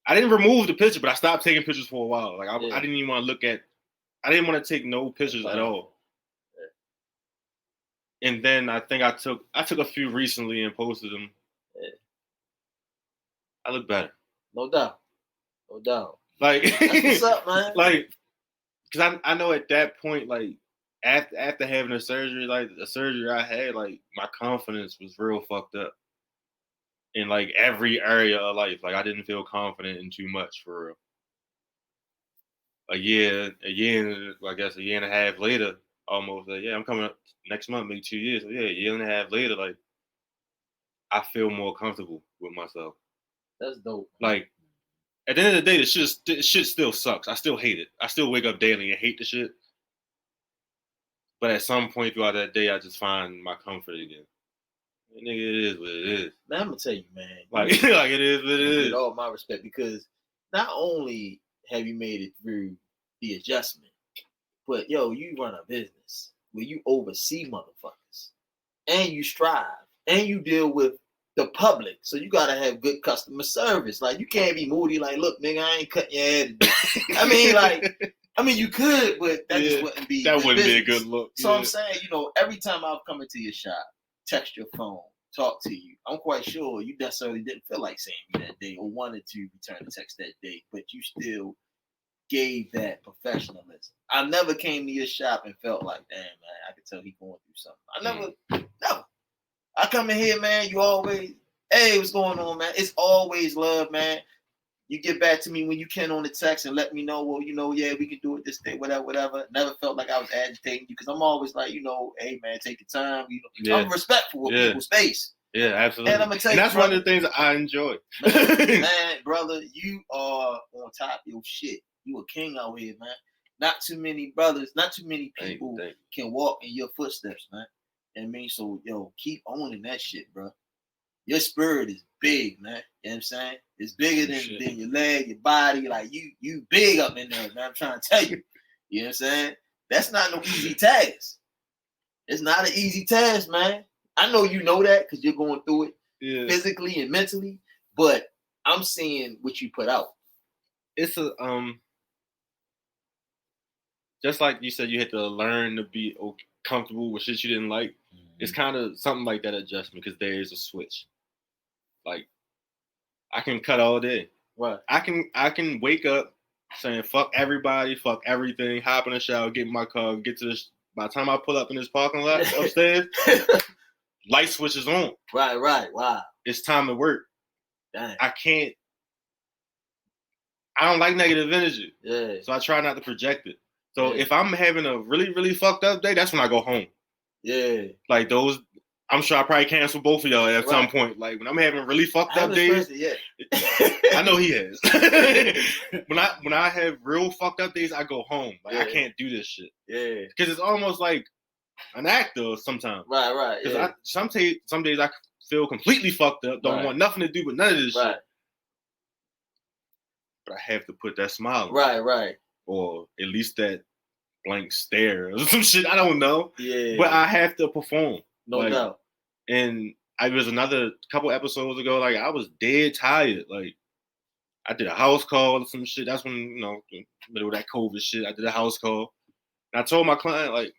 I didn't remove the picture, but I stopped taking pictures for a while. Like I didn't even want to look at. I didn't want to take no pictures at all. And then I think I took a few recently and posted them. I look better. No doubt. Like, that's what's up, man. Like, because I know at that point, like, after having a surgery, like the surgery I had, like my confidence was real fucked up in like every area of life. Like I didn't feel confident in too much for real. A year, I guess a year and a half later, almost. I'm coming up next month, maybe 2 years. So, a year and a half later, like I feel more comfortable with myself. That's dope. Like at the end of the day, the shit still sucks. I still hate it. I still wake up daily and hate the shit. But at some point throughout that day, I just find my comfort again. And nigga, it is what it is. Man, I'm gonna tell you, man. Like it is what it is. With all my respect, because not only have you made it through the adjustment, but you run a business where you oversee motherfuckers, and you strive, and you deal with the public. So you gotta have good customer service. Like you can't be moody. Like, look, nigga, I ain't cutting your head. I mean, you could, but that just wouldn't be. That wouldn't be a good look. So I'm saying, every time I've come into your shop, text your phone, talk to you, I'm quite sure you necessarily didn't feel like seeing me that day or wanted to return the text that day, but you still gave that professionalism. I never came to your shop and felt like, damn, man, I could tell he going through something. Never. I come in here, man, you always, hey, what's going on, man? It's always love, man. You get back to me when you can on the text and let me know, well, we can do it this day, whatever. Never felt like I was agitating you because I'm always like, hey, man, take your time. I'm respectful of people's space. Yeah, absolutely. And I'm gonna tell you, that's one of the things I enjoy. Man, brother, you are on top of your shit. You a king out here, man. Not too many brothers, not too many people can walk in your footsteps, man. You know what I mean? So, keep owning that shit, bro. Your spirit is big, man. You know what I'm saying? It's bigger than your leg, your body. Like, you big up in there, man. I'm trying to tell you. You know what I'm saying? That's not no easy task. It's not an easy task, man. I know you know that because you're going through it physically and mentally, but I'm seeing what you put out. It's just like you said, you had to learn to be comfortable with shit you didn't like. Mm-hmm. It's kind of something like that adjustment because there is a switch. Like, I can cut all day. Right. I can wake up saying fuck everybody, fuck everything, hop in the shower, get in my car, get to this. By the time I pull up in this parking lot upstairs, light switch is on. Right. Wow. It's time to work. Dang. I don't like negative energy. Yeah. So I try not to project it. So if I'm having a really, really fucked up day, that's when I go home. Yeah. Like those, I'm sure I probably cancel both of y'all at some point. Like when I'm having really fucked up days, I know he has. when I have real fucked up days, I go home. Like I can't do this shit. Yeah. Because it's almost like an actor sometimes. Right. Because some days I feel completely fucked up, don't want nothing to do with none of this shit. But I have to put that smile on. Right. Or at least that blank stare or some shit. I don't know. Yeah. But I have to perform. No doubt. And I was another couple episodes ago, like I was dead tired. Like I did a house call or some shit. That's when, in the middle of that COVID shit, I did a house call. And I told my client, like,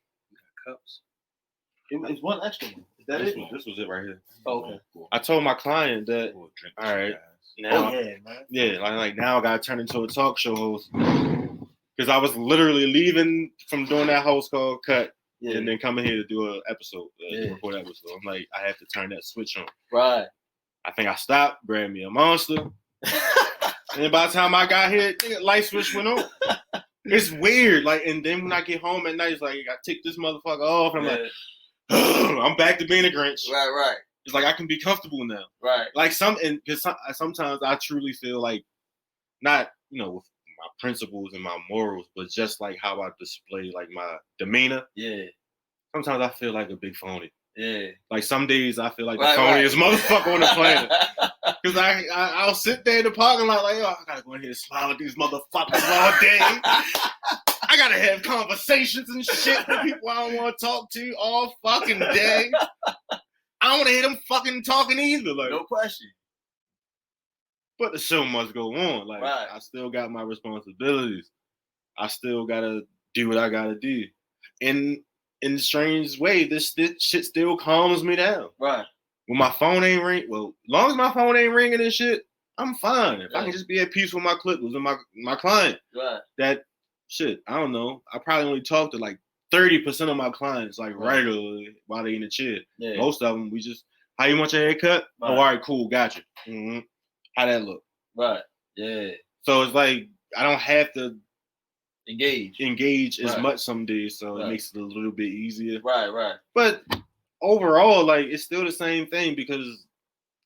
cups. It's one extra one. Is that it? This was it right here. Oh, okay. I told my client that, all right, now, man. Yeah, like now I got to turn into a talk show host. Because I was literally leaving from doing that host call, cut, and then coming here to do an episode, record episode. I'm like, I have to turn that switch on. Right. I think I stopped, grabbed me a Monster. And by the time I got here, light switch went on. It's weird. Like, and then when I get home at night, it's like, I take this motherfucker off. And I'm like, I'm back to being a Grinch. Right. It's like I can be comfortable now. Right. Like because sometimes I truly feel like, not, with my principles and my morals, but just like how I display like my demeanor. Yeah. Sometimes I feel like a big phony. Yeah. Like some days I feel like the phoniest motherfucker on the planet. Because I'll sit there in the parking lot like, I gotta go in here and smile at these motherfuckers all day. I gotta have conversations and shit with people I don't want to talk to all fucking day. I don't want to hear them fucking talking either. Like, no question. But the show must go on. Like, I still got my responsibilities. I still gotta do what I gotta do. And in a strange way, this shit still calms me down. Right. When my phone ain't ring, as long as my phone ain't ringing and shit, I'm fine. If I can just be at peace with my clippers and my client, that shit, I don't know. I probably only talk to like 30% of my clients like regularly while they in the chair. Yeah. Most of them, we just, how you want your haircut? Right. Oh, all right, cool, got you. Mm-hmm. How that look? Right. Yeah. So it's like I don't have to engage as much some days, so it makes it a little bit easier. Right. But overall, like, it's still the same thing because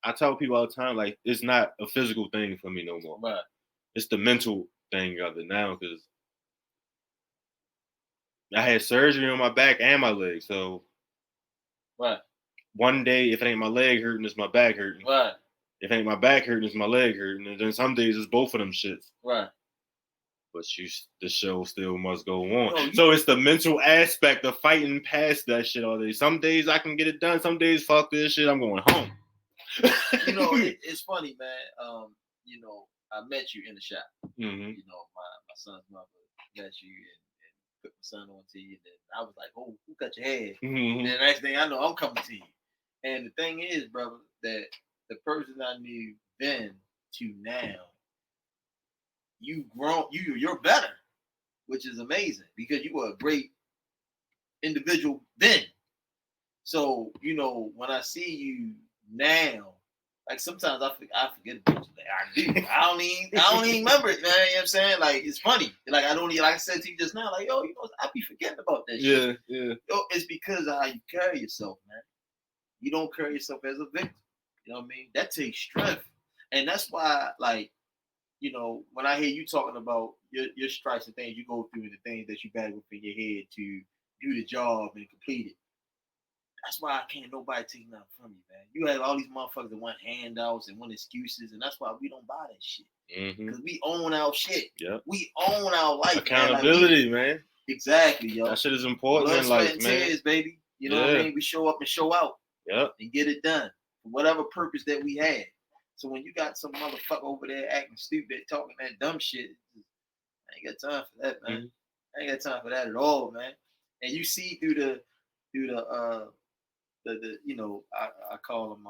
I tell people all the time, like, it's not a physical thing for me no more. Right. It's the mental thing of it now because I had surgery on my back and my leg. So one day, if it ain't my leg hurting, it's my back hurting. Right. If it ain't my back hurting, it's my leg hurting. And then some days it's both of them shits. Right. But the show still must go on. So it's the mental aspect of fighting past that shit all day. Some days I can get it done. Some days, fuck this shit, I'm going home. It's funny, man. I met you in the shop. Mm-hmm. My son's mother met you and put my son on to you. And then I was like, oh, who cut your hair? Mm-hmm. And the next thing I know, I'm coming to you. And the thing is, brother, that the person I knew then to now, you've grown, you're better, which is amazing because you were a great individual then. So, when I see you now, like sometimes I forget about you. Like I do. I don't even remember it, man. You know what I'm saying? Like it's funny. Like I don't even, like I said to you just now, like, I be forgetting about that shit. Yeah. It's because of how you carry yourself, man. You don't carry yourself as a victim. You know what I mean? That takes strength. And that's why, like, when I hear you talking about your strikes and things you go through and the things that you battle within your head to do the job and complete it, that's why I can't nobody take nothing from you, man. You have all these motherfuckers that want handouts and want excuses, and that's why we don't buy that shit. Because we own our shit. Yep. We own our life. Accountability, man. Exactly, yo. That shit is important Blood, in life, sweat, and man. tears, baby. You know what I mean? We show up and show out. Yep. And get it done. For whatever purpose that we had. So when you got some motherfucker over there acting stupid, talking that dumb shit, I ain't got time for that, man. Mm-hmm. I ain't got time for that at all, man. And you see through the I call them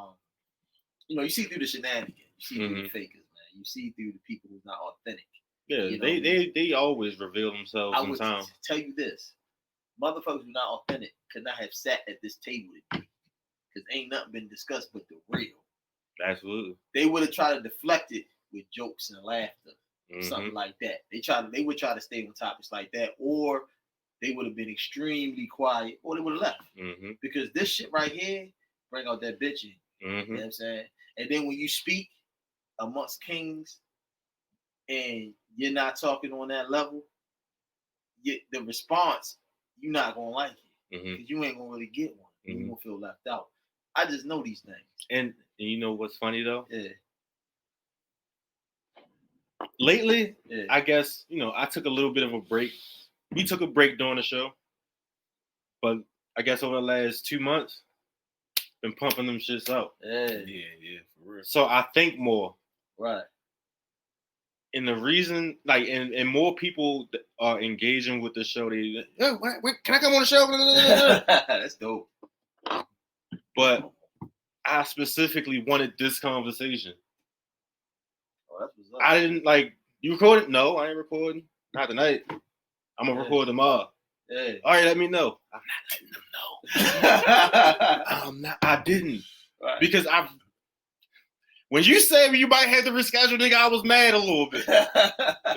you see through the shenanigans, you see through the fakers, man. You see through the people who's not authentic. Yeah, they always reveal themselves sometimes. I would tell you this. Motherfuckers who not authentic could not have sat at this table today. Because ain't nothing been discussed but the real. Absolutely. They would have tried to deflect it with jokes and laughter. Something like that. They would try to stay on topics like that, or they would have been extremely quiet, or they would have left. Mm-hmm. Because this shit right here bring out that bitching. Mm-hmm. You know what I'm saying? And then when you speak amongst kings and you're not talking on that level, the response, you're not gonna like it. Because you ain't gonna really get one. You're gonna feel left out. I just know these things. And you know what's funny though? Yeah. Lately, I guess, I took a little bit of a break we took a break during the show, but I guess over the last 2 months, been pumping them shits out. Yeah, for real. So I think more. Right. And the reason, like, and more people are engaging with the show. They, can I come on the show? That's dope. But I specifically wanted this conversation. Oh, that's what's up. I didn't like. You recorded? No, I ain't recording. Not tonight. I'm gonna record tomorrow. Yeah. All right, let me know. I'm not letting them know. I'm not. I didn't because I. When you said you might have to reschedule, nigga, I was mad a little bit.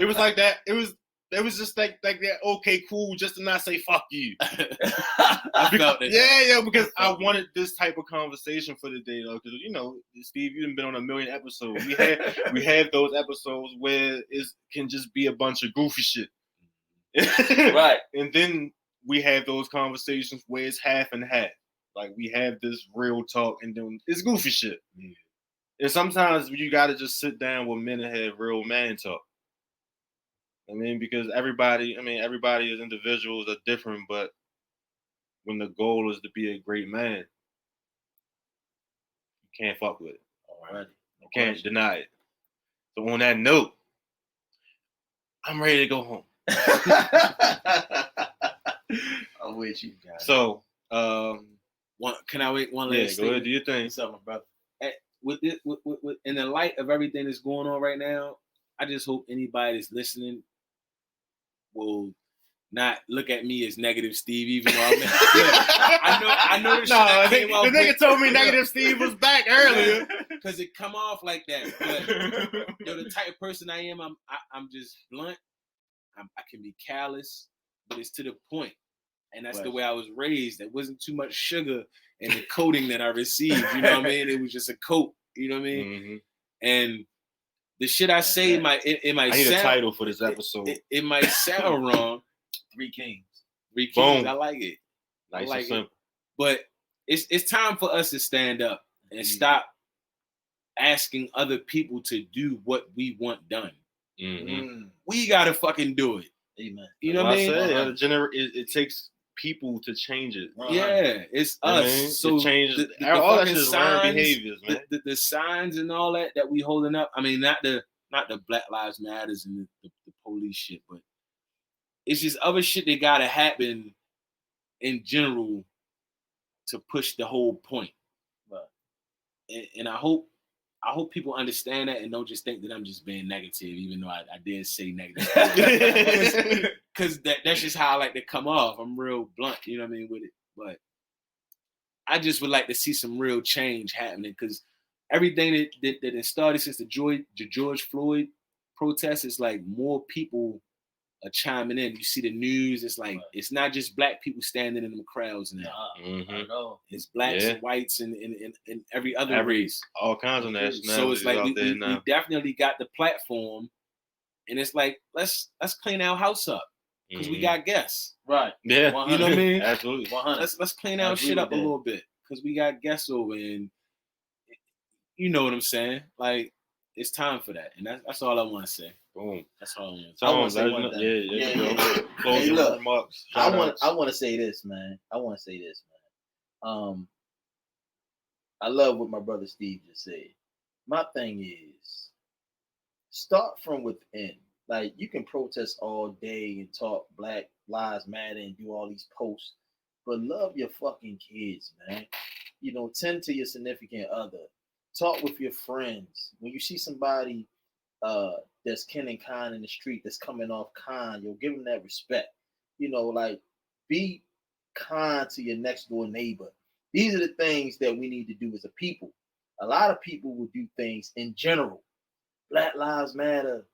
It was like that. It was just like that. Okay, cool, just to not say fuck you. I felt it. Yeah, because I wanted this type of conversation for the day, though. Because Steve, you've been on a million episodes. We have those episodes where it can just be a bunch of goofy shit. Right. And then we have those conversations where it's half and half. Like we have this real talk, and then it's goofy shit. Yeah. And sometimes you got to just sit down with men and have real man talk. I mean, because everybody as individuals are different, but when the goal is to be a great man, you can't fuck with it. Alrighty. You can't deny it. So on that note, I'm ready to go home. I'm with you, guys. So, can I wait one last thing? Go ahead, do your thing. What's up, my brother? With in the light of everything that's going on right now, I just hope anybody that's listening will not look at me as negative Steve, even though I know the nigga told me negative Steve was back earlier because it come off like that. But the type of person I am, I'm just blunt. I can be callous, but it's to the point. And that's the way I was raised. There wasn't too much sugar in the coating that I received. You know what I mean? It was just a coat. You know what I mean? Mm-hmm. And the shit I say might sound. I need a title for this episode. It might sound wrong. Three Kings. Boom. I like it. Nice and simple. But it's time for us to stand up and stop asking other people to do what we want done. Mm-hmm. We gotta fucking do it. Amen. You know what I mean? It takes people to change it. Yeah, it's us. I mean, so it changes all that shit is learned behaviors, man. The signs and all that we holding up. I mean, not the Black Lives Matters and the police shit, but it's just other shit that gotta happen in general to push the whole point. Right. And I hope people understand that and don't just think that I'm just being negative, even though I did say negative. Because that's just how I like to come off. I'm real blunt, you know what I mean, with it. But I just would like to see some real change happening because everything that started since the George Floyd protest is like more people are chiming in. You see the news, it's like it's not just black people standing in them crowds now. Mm-hmm. It's blacks and whites and every other race. All kinds of nationalities. So it's like we definitely got the platform, and it's like let's clean our house up because we got guests. Right. Yeah. 100. You know what I mean? Absolutely. 100. Let's clean our shit up a little bit because we got guests over, and you know what I'm saying? Like it's time for that, and that's all I want to say. Boom. That's all I want to say one thing. Yeah. Hey, look, remarks. I want to say this, man. I love what my brother Steve just said. My thing is, start from within. Like, you can protest all day and talk Black Lives Matter and do all these posts, but love your fucking kids, man. Tend to your significant other. Talk with your friends. When you see somebody that's kin and kind in the street that's coming off kind, you'll give them that respect. Be kind to your next door neighbor. These are the things that we need to do as a people. A lot of people will do things in general. Black Lives Matter,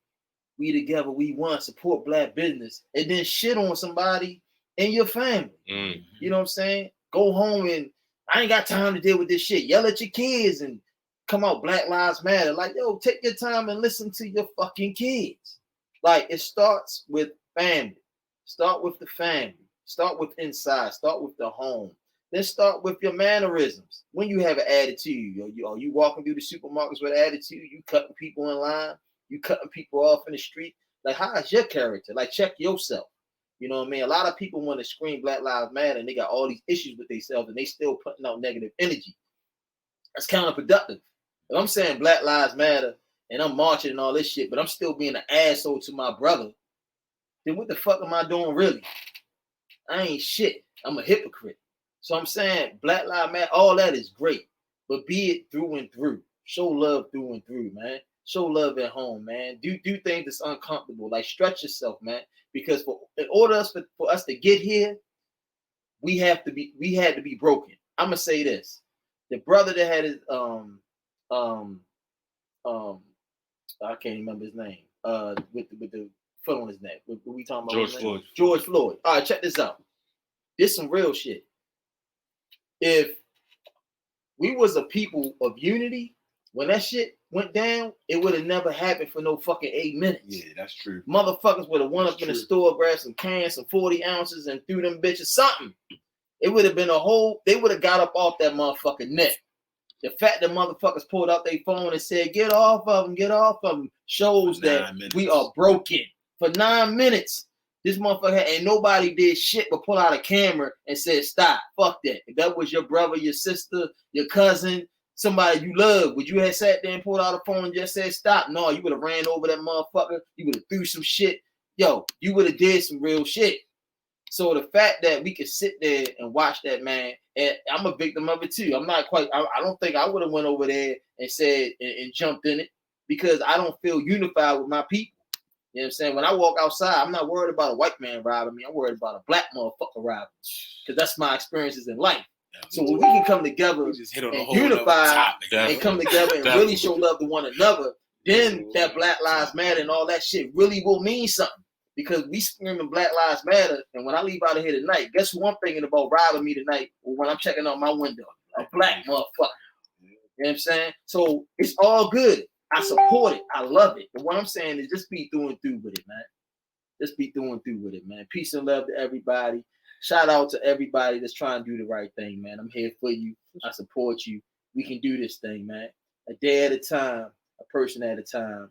we together, we one, support black business, and then shit on somebody in your family. Mm. You know what I'm saying? Go home and I ain't got time to deal with this shit. Yell at your kids and come out Black Lives Matter. Like, yo, take your time and listen to your fucking kids. Like, it starts with family. Start with the family. Start with inside. Start with the home. Then start with your mannerisms. When you have an attitude, are you walking through the supermarkets with an attitude? You cutting people in line? You cutting people off in the street? Like, how is your character? Like, check yourself. You know what I mean? A lot of people want to scream Black Lives Matter and they got all these issues with themselves and they still putting out negative energy. That's counterproductive. If I'm saying Black Lives Matter and I'm marching and all this shit, but I'm still being an asshole to my brother, then what the fuck am I doing really? I ain't shit. I'm a hypocrite. So I'm saying Black Lives Matter, all that is great, but be it through and through. Show love through and through, man. Show love at home, man. Do things that's uncomfortable. Like stretch yourself, man. Because in order for us to get here, we had to be broken. I'm gonna say this: the brother that had his I can't remember his name. With the foot on his neck. What we talking about? George Floyd. George Floyd. All right, check this out. This some real shit. If we was a people of unity, when that shit went down, it would have never happened for no fucking 8 minutes. Yeah, that's true. Motherfuckers would have went up in the store, grabbed some cans, some 40 ounces, and threw them bitches something. It would have been they would have got up off that motherfucking neck. The fact that motherfuckers pulled out their phone and said, get off of them, shows that we are broken. For 9 minutes, this motherfucker and nobody did shit but pull out a camera and said, stop, fuck that. If that was your brother, your sister, your cousin, somebody you love, would you have sat there and pulled out a phone and just said stop? No, you would have ran over that motherfucker. You would have threw some shit. Yo, you would have did some real shit. So the fact that we could sit there and watch that, man, and I'm a victim of it too. I'm not quite, I don't think I would have went over there and said and jumped in it because I don't feel unified with my people. You know what I'm saying? When I walk outside, I'm not worried about a white man robbing me. I'm worried about a black motherfucker robbing me because that's my experiences in life. So when we can come together and unify and come together and really show love to one another, then that Black Lives Matter and all that shit really will mean something. Because we screaming Black Lives Matter, and when I leave out of here tonight, guess who I'm thinking about robbing me tonight when I'm checking out my window? A black motherfucker. You know what I'm saying? So it's all good. I support it. I love it. But what I'm saying is just be through and through with it, man. Just be through and through with it, man. Peace and love to everybody. Shout out to everybody that's trying to do the right thing, man. I'm here for you. I support you. We can do this thing, man. A day at a time, a person at a time.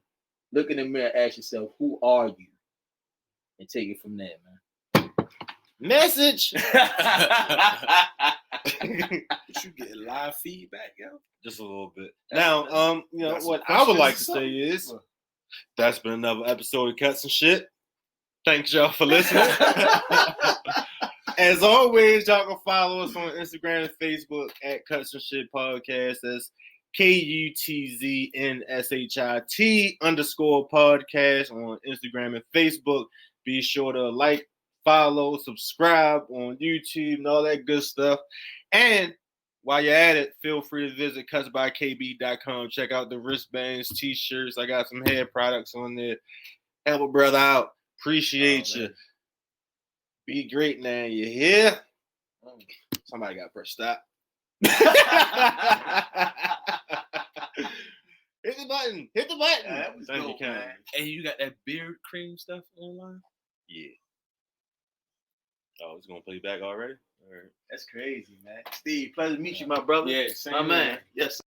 Look in the mirror, ask yourself, who are you? And take it from there, man. Message. You getting live feedback, yo? Just a little bit. Now, you know what I would like to say is that's been another episode of Cuts and Shit. Thanks y'all for listening. As always, y'all can follow us on Instagram and Facebook at Cuts and Shit Podcast. That's KUTZNSHIT_podcast on Instagram and Facebook. Be sure to like, follow, subscribe on YouTube and all that good stuff. And while you're at it, feel free to visit cutsbykb.com. Check out the wristbands, t-shirts. I got some hair products on there. Help a brother out. Appreciate you. Be great now. You hear? Somebody got to press stop. Hit the button. Hit the button. That was dope, man. And you got that beard cream stuff online? Yeah. Oh, it's going to play back already? All right. That's crazy, man. Steve, pleasure to meet you, my brother. Yeah, same my man. Yes.